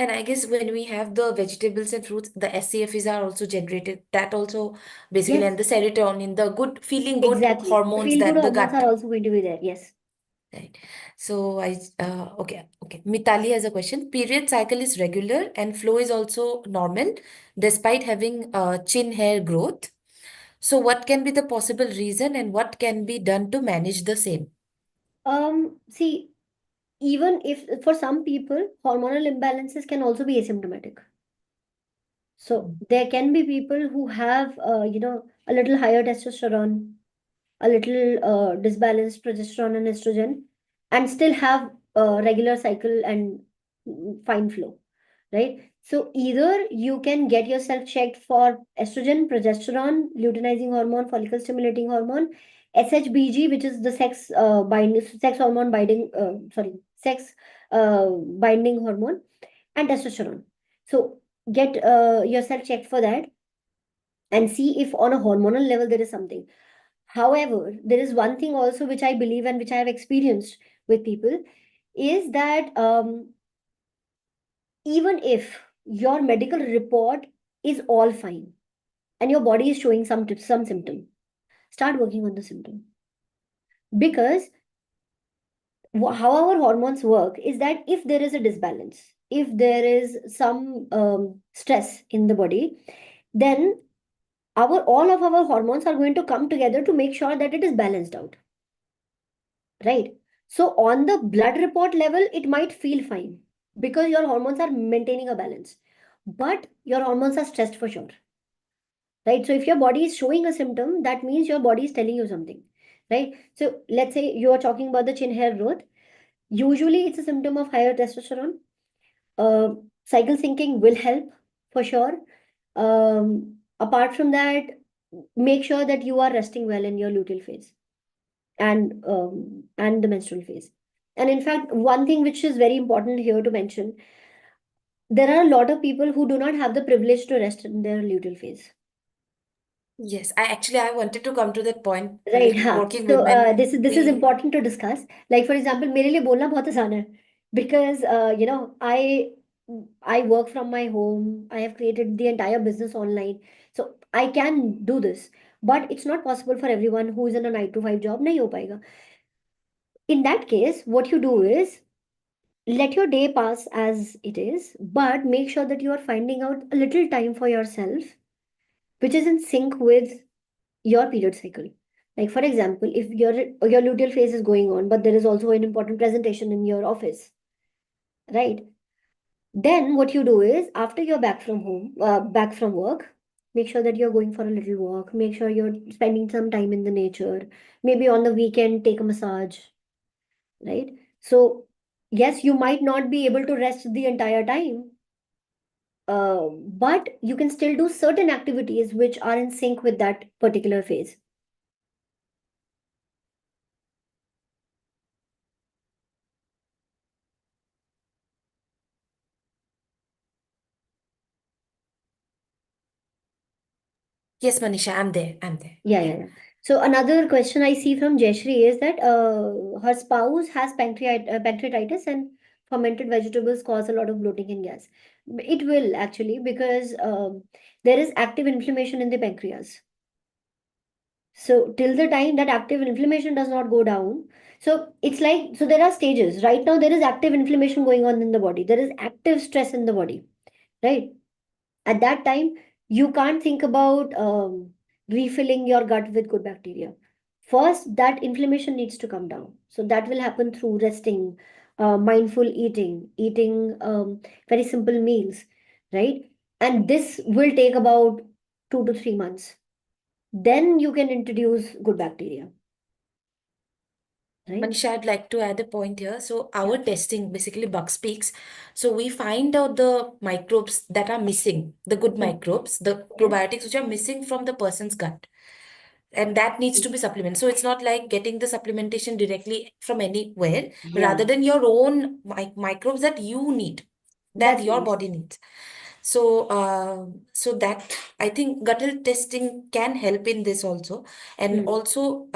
S1: And I guess when we have the vegetables and fruits, the SCFs are also generated. That also basically,
S2: Yes,
S1: and the serotonin, the good feeling good
S2: exactly. The
S1: hormones
S2: feel good
S1: that the
S2: hormones are
S1: gut.
S2: also going to be there. Yes.
S1: Right. So okay. Mitali has a question. Period cycle is regular and flow is also normal despite having chin hair growth. So what can be the possible reason and what can be done to manage the same?
S2: See, even if for some people, hormonal imbalances can also be asymptomatic. So there can be people who have, a little higher testosterone, a little disbalanced progesterone and estrogen, and still have a regular cycle and fine flow, right? So either you can get yourself checked for estrogen, progesterone, luteinizing hormone, follicle stimulating hormone, SHBG, which is the sex hormone binding, sex binding hormone, and testosterone. So get yourself checked for that and see if on a hormonal level there is something. However, there is one thing also which I believe and which I have experienced with people is that even if your medical report is all fine and your body is showing some symptom, start working on the symptom. Because how our hormones work is that if there is a disbalance, if there is some stress in the body, then our all of our hormones are going to come together to make sure that it is balanced out, right? So on the blood report level, it might feel fine because your hormones are maintaining a balance, but your hormones are stressed for sure, right? So if your body is showing a symptom, that means your body is telling you something, right? So let's say you are talking about the chin hair growth. Usually it's a symptom of higher testosterone. uh, Cycle syncing will help for sure. Apart from that, make sure that you are resting well in your luteal phase and the menstrual phase. And in fact, one thing which is very important here to mention, there are a lot of people who do not have the privilege to rest in their luteal phase.
S1: Yes, I wanted to come to that point.
S2: Right,
S1: Like
S2: हाँ.
S1: working
S2: So
S1: women,
S2: this is
S1: we
S2: important to discuss. Like for example, मेरे लिए बोलना बहुत आसान है because I work from my home. I have created the entire business online, so I can do this. But it's not possible for everyone who is in a 9 to 5 job. नहीं हो पाएगा. In that case, what you do is let your day pass as it is, but make sure that you are finding out a little time for yourself, which is in sync with your period cycle. Like for example, if your luteal phase is going on, but there is also an important presentation in your office, right? Then what you do is after you're back from home, back from work, make sure that you're going for a little walk. Make sure you're spending some time in the nature. Maybe on the weekend, take a massage, right? So yes, you might not be able to rest the entire time, but you can still do certain activities which are in sync with that particular phase.
S1: yes, Manisha, I'm there. I'm there.
S2: Yeah,
S1: Yeah.
S2: yeah, yeah. So another question I see from Jayashree is that her spouse has pancreatitis and fermented vegetables cause a lot of bloating and gas. It will actually because there is active inflammation in the pancreas. So till the time that active inflammation does not go down, so it's like, so there are stages. Right now there is active inflammation going on in the body. There is active stress in the body, right? At that time, you can't think about refilling your gut with good bacteria. First, that inflammation needs to come down. So that will happen through resting, mindful eating, eating very simple meals, right? And this will take about 2 to 3 months. Then you can introduce good bacteria, right?
S1: Manisha, I'd like to add a point here. So
S2: Yeah.
S1: our testing, basically bug speaks. So we find out the microbes that are missing, the good
S2: Mm.
S1: microbes, the
S2: Yes.
S1: probiotics which are missing from the person's gut. And that needs to be supplemented. So it's not like getting the supplementation directly from anywhere,
S2: Yeah,
S1: rather than your own microbes that you need, that
S2: that's
S1: your
S2: nice.
S1: body needs. So that I think gut health testing can help in this also. And
S2: Mm.
S1: also,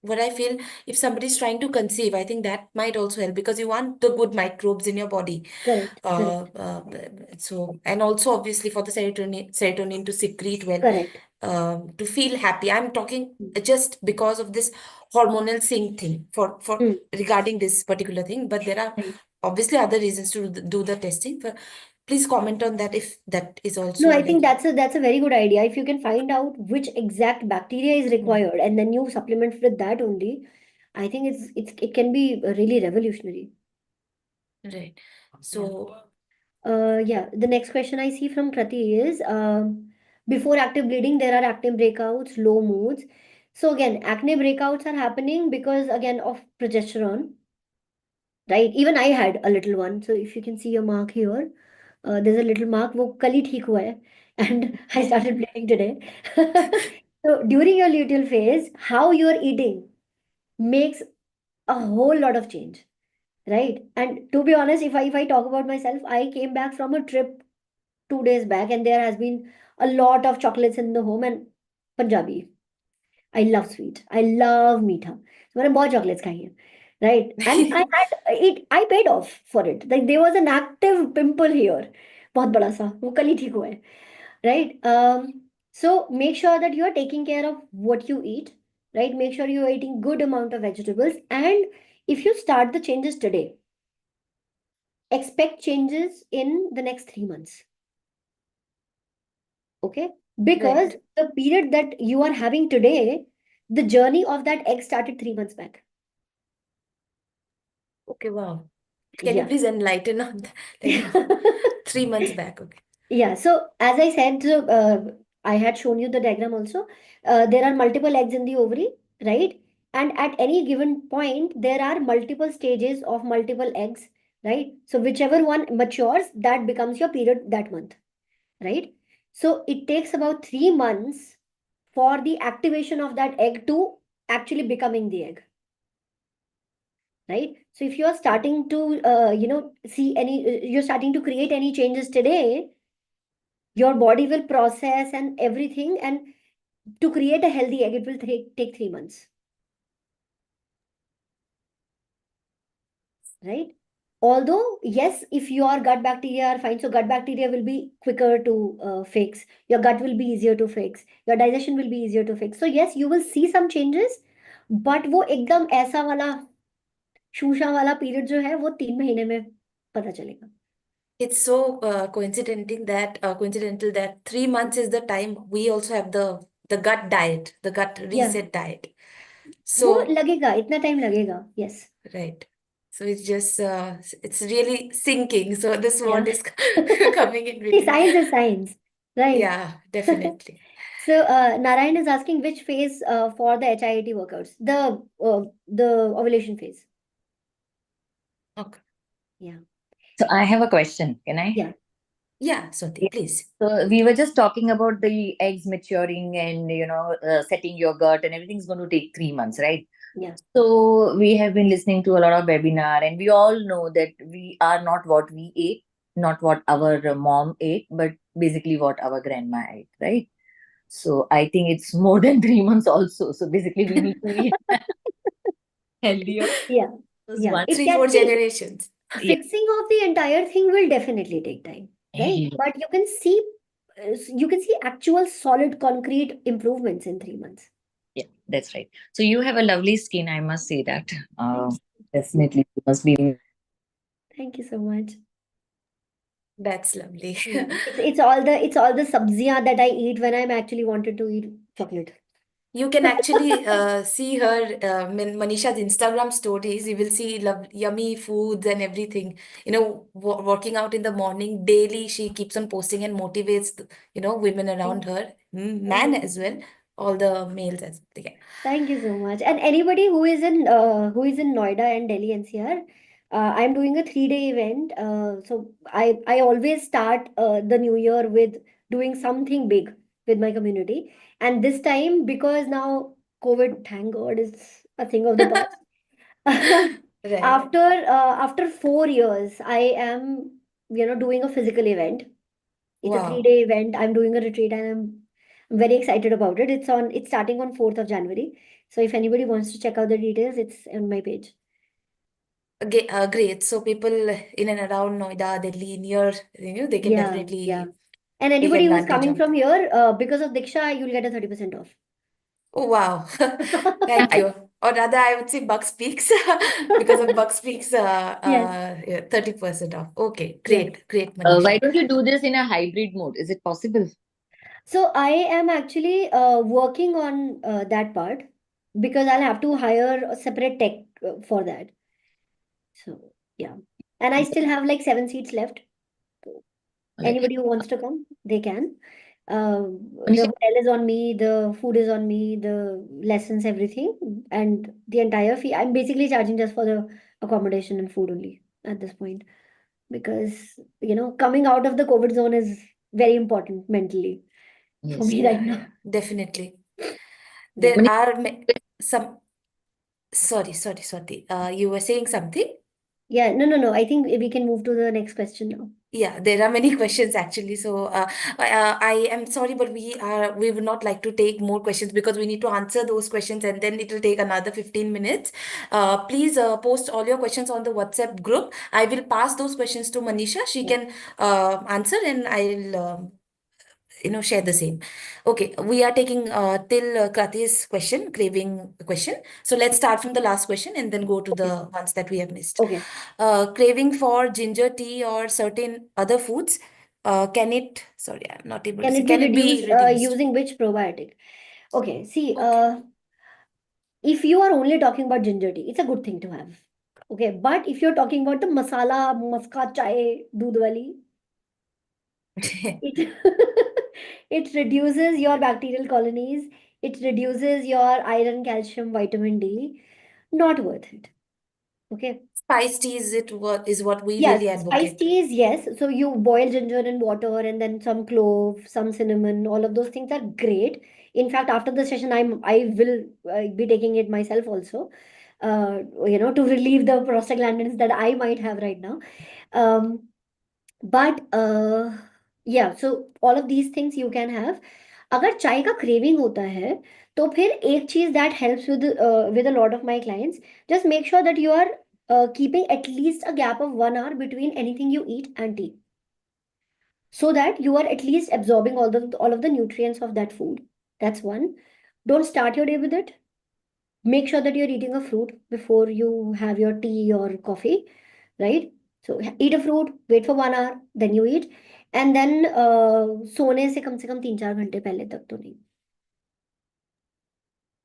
S1: what I feel, if somebody's trying to conceive, I think that might also help because you want the good microbes in your body.
S2: Correct, correct,
S1: And also obviously for the serotonin to secrete well,
S2: correct.
S1: to feel happy. I'm talking just because of this hormonal sync thing for
S2: Mm.
S1: regarding this particular thing, but there are
S2: Right.
S1: obviously other reasons to do the testing. But please comment on that if that is
S2: No,
S1: also
S2: I think
S1: like.
S2: that's a very good idea. If you can find out which exact bacteria is
S1: Hmm.
S2: required and then you supplement with that only, I think it can be really revolutionary.
S1: Right.
S2: Yeah.
S1: So
S2: Yeah. The next question I see from Krati is before active bleeding, there are acne breakouts, low moods. So again, acne breakouts are happening because again of progesterone, right? Even I had a little one. So if you can see a mark here, there's a little mark. वो कल ही ठीक हुआ है, and I started bleeding today. So during your luteal phase, how you are eating makes a whole lot of change. right? And to be honest, if I talk about myself, I came back from a trip 2 days back, and there has been a lot of chocolates in the home and Punjabi. I love sweet. I love मीठा. So मैंने बहुत chocolates खाई हैं, right? And I had it. I paid off for it. Like there was an active pimple here, बहुत बड़ा सा. वो कल ही ठीक हुआ है, right? So make sure that you are taking care of what you eat, right? Make sure you are eating good amount of vegetables, and if you start the changes today, expect changes in the next 3 months. Okay? Because
S1: Right.
S2: the period that you are having today, the journey of that egg started 3 months back.
S1: Okay, wow. Can you
S2: Yeah.
S1: please enlighten on that? Like 3 months back. Okay.
S2: Yeah. So as I said, I had shown you the diagram also. There are multiple eggs in the ovary, right? And at any given point, there are multiple stages of multiple eggs, right? So whichever one matures, that becomes your period that month, right? So it takes about 3 months for the activation of that egg to actually becoming the egg, right? So if you're starting to see any you're starting to create any changes today, your body will process and everything, and to create a healthy egg, it will take 3 months, right? Although yes, if your gut bacteria are fine, so gut bacteria will be quicker to fix, your gut will be easier to fix, your digestion will be easier to fix, so yes, you will see some changes, but वो एकदम ऐसा वाला शूशा वाला period जो है वो 3 महीने में पता चलेगा.
S1: It's so coincidental that 3 months is the time we also have the gut diet, the gut
S2: Yeah,
S1: reset diet.
S2: वो
S1: So
S2: लगेगा, इतना टाइम लगेगा. Yes.
S1: right. So it's just it's really sinking. So this
S2: Yeah.
S1: word is coming in
S2: See,
S1: between.
S2: science is science, right?
S1: Yeah, definitely.
S2: So, Narayan is asking which phase for the HIIT workouts? The ovulation phase.
S1: Okay.
S2: Yeah.
S6: So I have a question. Can I?
S2: Yeah.
S1: Yeah, Swati,
S6: Yeah.
S1: please.
S6: So we were just talking about the eggs maturing and setting your gut and everything's going to take 3 months, right?
S2: Yeah.
S6: So we have been listening to a lot of webinar, and we all know that we are not what we ate, not what our mom ate, but basically what our grandma ate, right? So I think it's more than 3 months also. So basically we need to eat healthier.
S2: Yeah.
S6: Because
S2: Yeah.
S6: one,
S2: It
S1: Three,
S2: can
S1: four
S2: see,
S1: generations.
S6: yeah,
S2: fixing of the entire thing will definitely take time, right?
S6: yeah,
S2: But you can see actual solid concrete improvements in 3 months.
S6: yeah, that's right. So you have a lovely skin, I must say that.
S2: Thank you.
S6: Definitely, you must be.
S2: Thank you so much.
S1: That's lovely.
S2: Yeah. It's all the sabziyan that I eat when I'm actually wanted to eat chocolate.
S1: You can actually see her Manisha's Instagram stories. You will see yummy foods and everything. Working out in the morning daily. She keeps on posting and motivates, women around her, man as well, all the males as well. Yeah.
S2: Thank you so much. And anybody who is in Noida and Delhi NCR, I'm doing a 3-day event. So I always start the new year with doing something big with my community. And this time, because now COVID, thank God, is a thing of the past.
S1: Right.
S2: After 4 years, I am doing a physical event. It's a
S1: Wow.
S2: 3-day event. I'm doing a retreat, and I'm very excited about it. It's starting on 4th of January. So if anybody wants to check out the details, it's on my page.
S1: Okay, great. So people in and around Noida, Delhi, near, they can
S2: Yeah,
S1: definitely
S2: yeah. And
S1: take
S2: anybody who's
S1: advantage
S2: coming
S1: of
S2: from
S1: that.
S2: here, because of Diksha, you'll get a 30% off.
S1: Oh, wow. Thank
S6: I,
S1: you. Or rather, I would say Buck Speaks because of Buck Speaks,
S2: Yes,
S1: yeah, 30% off. Okay,
S2: yes.
S1: great,
S6: why
S1: Manisha.
S6: don't you do this in a hybrid mode? Is it possible?
S2: So I am actually working on that part, because I'll have to hire a separate tech for that. So yeah. And I still have like 7 seats left. So
S6: Okay.
S2: anybody who wants to come, they can. The
S6: Manisha,
S2: hotel is on me, the food is on me, the lessons, everything, and the entire fee. I'm basically charging just for the accommodation and food only at this point, because coming out of the COVID zone is very important mentally for
S6: yes.
S2: me right
S1: Yeah,
S2: now.
S1: yeah, definitely.
S2: Yeah.
S1: There
S6: Manisha,
S1: are some, sorry, Swati. You were saying something?
S2: Yeah, no. I think we can move to the next question now.
S1: Yeah, there are many questions actually. So I am sorry, but we would not like to take more questions because we need to answer those questions and then it will take another 15 minutes. Please post all your questions on the WhatsApp group. I will pass those questions to Manisha. She
S2: Yeah.
S1: can answer and I'll share the same. Okay, we are taking till Krati's question, craving question. So let's start from the last question and then go to
S2: Okay.
S1: the ones that we have missed.
S2: Okay.
S1: Craving for ginger tea or certain other foods, can it, sorry, I'm not able to
S2: Can
S1: see,
S2: it be
S1: can it be
S2: reduced
S1: reduced?
S2: using which probiotic? Okay, see,
S1: Okay.
S2: if you are only talking about ginger tea, it's a good thing to have. Okay, but if you're talking about the masala, maska chai, doodh wali, it it reduces your bacterial colonies, it reduces your iron, calcium, vitamin D. Not worth it. Okay.
S1: Spice tea is what we
S2: Yes,
S1: really
S2: spice
S1: advocate.
S2: teas, yes. So you boil ginger in water and then some clove, some cinnamon, all of those things are great. In fact, after the session, I will be taking it myself also, to relieve the prostaglandins that I might have right now. Um, but yeah, so all of these things you can have. अगर चाय का craving होता है तो फिर एक चीज that helps with a lot of my clients, just make sure that you are keeping at least a gap of 1 hour between anything you eat and tea, so that you are at least absorbing all of the nutrients of that food. That's one. Don't start your day with it. Make sure that you're eating a fruit before you have your tea or coffee, right? So eat a fruit, wait for 1 hour, then you eat, and then सोने से कम 3-4 घंटे पहले तक तो नहीं.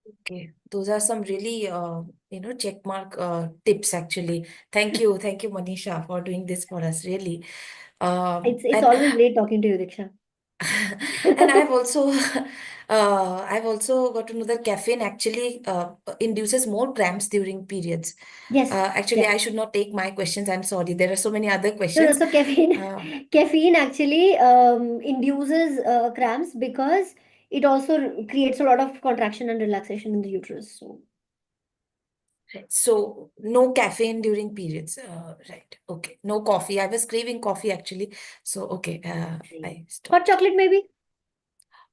S1: Okay, those are some really, check mark tips actually. Thank you, Manisha, for doing this for us, really.
S2: It's
S1: And
S2: always great talking to you, Diksha.
S1: and I've also got to know that caffeine actually induces more cramps during periods.
S2: Yes,
S1: Actually,
S2: yes.
S1: I should not take my questions. I'm sorry. There are so many other
S2: No,
S1: questions.
S2: so caffeine,
S1: Uh,
S2: caffeine actually induces cramps because it also creates a lot of contraction and relaxation in the uterus. So
S1: right. So no caffeine during periods. Right. Okay. No coffee. I was craving coffee actually. So okay. I
S2: hot
S1: stopped.
S2: chocolate maybe.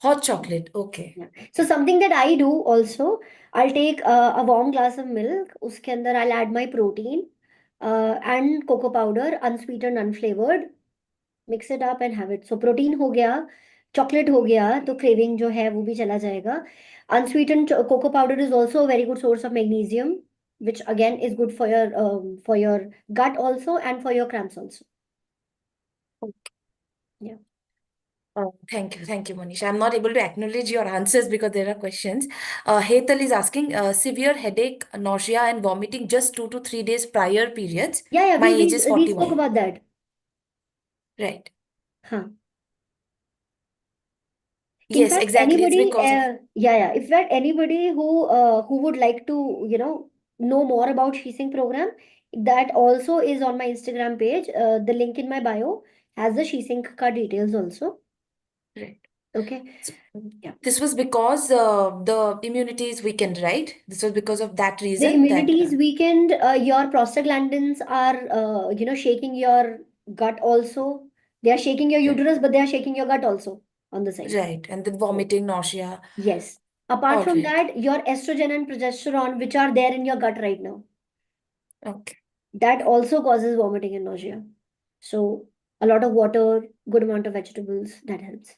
S1: Hot chocolate. Okay.
S2: Yeah. So something that I do also, I'll take a warm glass of milk. उसके अंदर I'll add my protein and cocoa powder, unsweetened, unflavored. Mix it up and have it. So protein हो गया, chocolate हो गया, तो craving जो है वो भी चला जाएगा. Unsweetened cocoa powder is also a very good source of magnesium, which again is good for your gut also and for your cramps also.
S1: Okay.
S2: Yeah.
S1: Thank you, Manisha. I'm not able to acknowledge your answers because there are questions. Hetal is asking severe headache, nausea, and vomiting just 2 to 3 days prior periods.
S2: Yeah,
S1: My
S2: we
S1: age
S2: we
S1: is
S2: we spoke
S1: 41.
S2: about that.
S1: Right.
S2: हाँ. In
S1: Yes,
S2: fact,
S1: exactly. It's
S2: anybody,
S1: because of.
S2: yeah. In fact, anybody who would like to, know more about Sheesing program, that also is on my Instagram page. The link in my bio has the Sheesing ka details also.
S1: Right.
S2: Okay.
S1: So,
S2: Yeah.
S1: this was because the immunity is weakened, right? This was because of that
S2: The
S1: reason that.
S2: immunity is weakened. Your prostaglandins are, shaking your gut also. They are shaking your
S1: Right.
S2: uterus, but they are shaking your gut also on the side.
S1: Right. And then
S2: So,
S1: vomiting, nausea.
S2: yes. Apart
S1: All
S2: from
S1: right.
S2: that, your estrogen and progesterone, which are there in your gut right now,
S1: Okay.
S2: that also causes vomiting and nausea. So a lot of water, good amount of vegetables, that helps.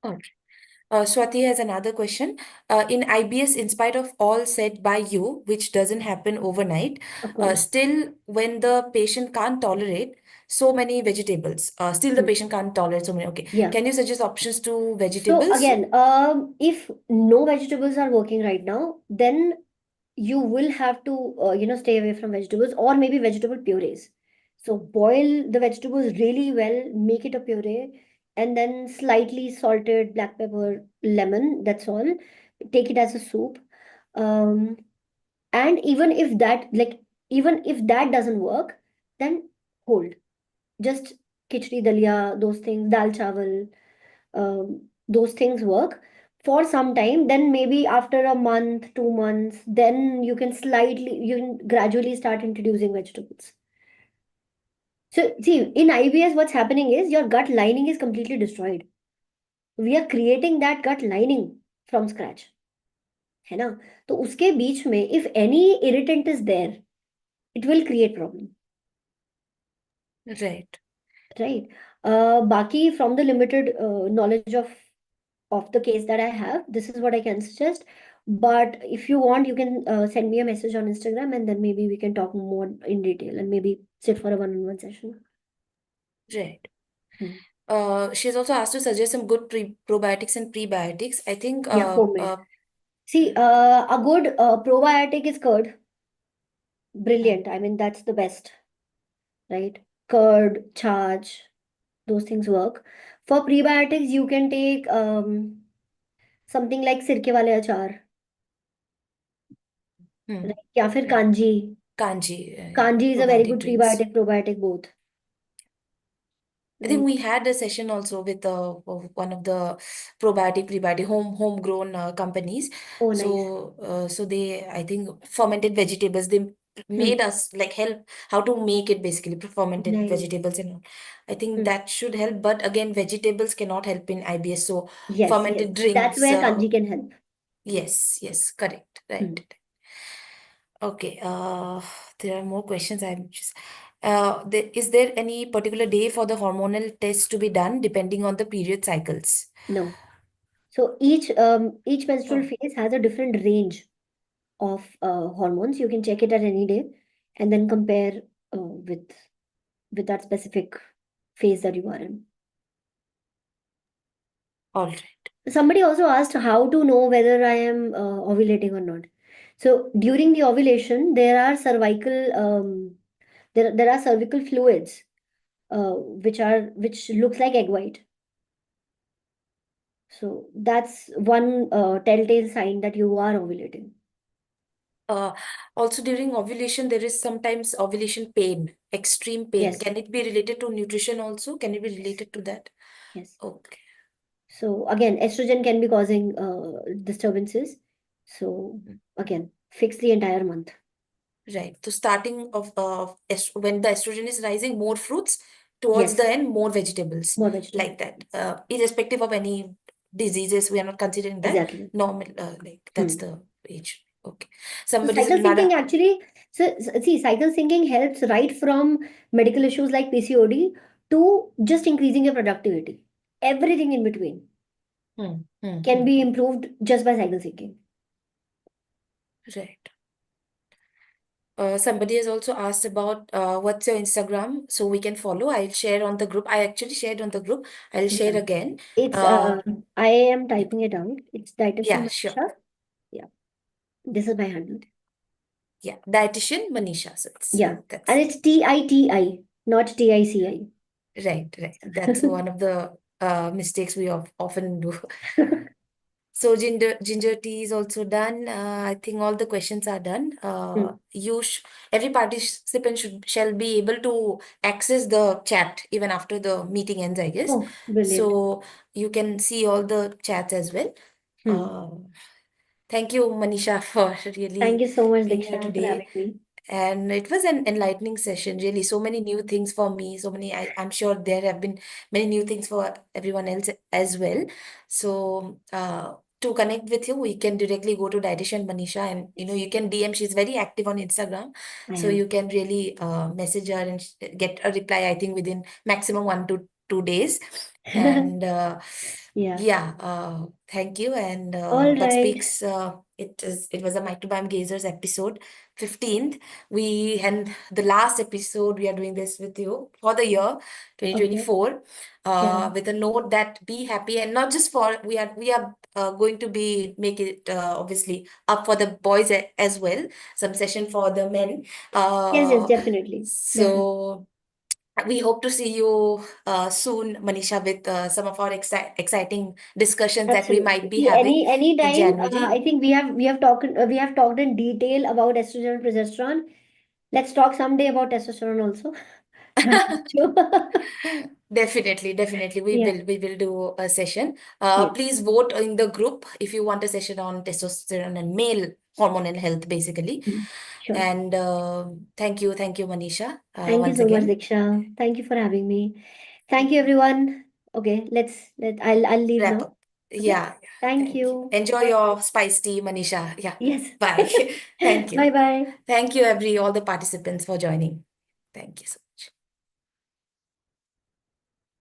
S1: All right. Swati has another question. In IBS, in spite of all said by you, which doesn't happen overnight,
S2: Of course.
S1: still when the patient can't tolerate so many vegetables, still the
S2: Hmm.
S1: patient can't tolerate so many. Okay,
S2: Yeah.
S1: can you suggest options to
S2: So
S1: vegetables?
S2: again, if no vegetables are working right now, then you will have to, stay away from vegetables or maybe vegetable purees. So boil the vegetables really well, make it a puree, and then slightly salted black pepper, lemon. That's all. Take it as a soup. Um, And even if that doesn't work, then hold. Just khichdi, dalia, those things, dal chawal, those things work for some time. Then maybe after a month, 2 months, then you can gradually start introducing vegetables. So see, in IBS, what's happening is your gut lining is completely destroyed. We are creating that gut lining from scratch. है ना? तो उसके बीच में if any irritant is there, it will create problem.
S1: Right.
S2: Right. Baki, from the limited knowledge of the case that I have, this is what I can suggest. But if you want, you can send me a message on Instagram, and then maybe we can talk more in detail and maybe sit for a one-on-one session.
S1: Right.
S2: Hmm.
S1: She's also asked to suggest some good probiotics and prebiotics. I think
S2: Yeah, homemade. See, a good probiotic is curd. Brilliant. I mean, that's the best, right? Curd, charge, those things work. For prebiotics, you can take something like sirke wale achar,
S1: hmm,
S2: right? या फिर kanji.
S1: Kanji,
S2: Kanji is a very
S1: probiotic
S2: good
S1: drinks.
S2: prebiotic, probiotic both.
S1: I think
S2: Right.
S1: we had a session also with one of the prebiotic homegrown companies.
S2: Oh, nice.
S1: So they, I think, fermented vegetables. They made us like help how to make it basically fermented
S2: Nice.
S1: vegetables and all. I think that should help. But again, vegetables cannot help in IBS. So
S2: Yes,
S1: fermented
S2: yes. That's
S1: drinks.
S2: where kanji can help.
S1: Yes, correct, right. Okay, there are more questions. Is there any particular day for the hormonal test to be done depending on the period cycles?
S2: No. So each menstrual
S1: Oh,
S2: phase has a different range of hormones. You can check it at any day and then compare with that specific phase that you are in.
S1: all right.
S2: Somebody also asked how to know whether I am ovulating or not. So during the ovulation, there are cervical fluids which looks like egg white. So that's one telltale sign that you are ovulating.
S1: Also during ovulation, there is sometimes ovulation pain, extreme pain.
S2: Yes.
S1: Can it be related to nutrition also? Can it be
S2: Yes.
S1: related to that?
S2: Yes.
S1: Okay.
S2: So again, estrogen can be causing disturbances. So again, fix the entire month.
S1: Right. So starting of when the estrogen is rising, more fruits. Towards
S2: Yes.
S1: the end, more vegetables.
S2: More vegetables.
S1: Like that. Irrespective of any diseases, we are not considering that.
S2: Exactly.
S1: Normal, like that's the age. Okay.
S2: So
S1: Somebody's
S2: cycle syncing
S1: Nada.
S2: actually, see, cycle syncing helps right from medical issues like PCOD to just increasing your productivity. Everything in between can be improved just by cycle syncing.
S1: Right. Somebody has also asked about what's your Instagram so we can follow. I'll share on the group. I actually shared on the group. I'll share
S2: Yeah.
S1: again.
S2: It's I am typing it out. It's dietitian
S1: Yeah, sure.
S2: Manisha. Yeah. This is my handle.
S1: Yeah, dietitian Manisha. So
S2: Yeah.
S1: that's
S2: And it's TITI, not TICI.
S1: right. That's one of the mistakes we often do. So ginger tea is also done. I think all the questions are done. Every participant shall be able to access the chat even after the meeting ends, I guess.
S2: Oh, brilliant.
S1: So you can see all the chats as well. Thank you, Manisha, for really
S2: Thank you so much,
S1: being here
S2: Diksha, for
S1: today.
S2: having me.
S1: And it was an enlightening session, really. So many new things for me. I'm sure there have been many new things for everyone else as well. So, to connect with you, we can directly go to Dietitian Manisha and, you can DM. She's very active on Instagram. So you can really message her and get a reply, I think, within maximum 1 to 2 days. And thank you. And
S2: All
S1: But
S2: right.
S1: Speaks, it was a Microbiome Gazers episode 15th. And the last episode we are doing this with you for the year 2024, with a note that be happy, and not just for we are going to be make it obviously up for the boys as well, some session for the men.
S2: Yes, definitely.
S1: So we hope to see you soon, Manisha, with some of our exciting discussions that we might
S2: Absolutely.
S1: be
S2: See,
S1: having
S2: any
S1: in
S2: time,
S1: January.
S2: I think we have talked in detail about estrogen and progesterone. Let's talk someday about testosterone also.
S1: Definitely.
S2: Yeah.
S1: We will do a session.
S2: Yes.
S1: Please vote in the group if you want a session on testosterone and male hormonal health, basically.
S2: Sure.
S1: And thank you, Manisha,
S2: Thank you
S1: once
S2: so much,
S1: again.
S2: Diksha. Thank you for having me. Thank you, everyone. Okay, I'll leave
S1: Wrap
S2: now.
S1: up.
S2: Okay.
S1: Yeah,
S2: Thank
S1: thank you.
S2: you.
S1: Enjoy your spice tea, Manisha. Yeah,
S2: Yes.
S1: bye. Thank you.
S2: Bye bye.
S1: Thank you, all the participants for joining. Thank you so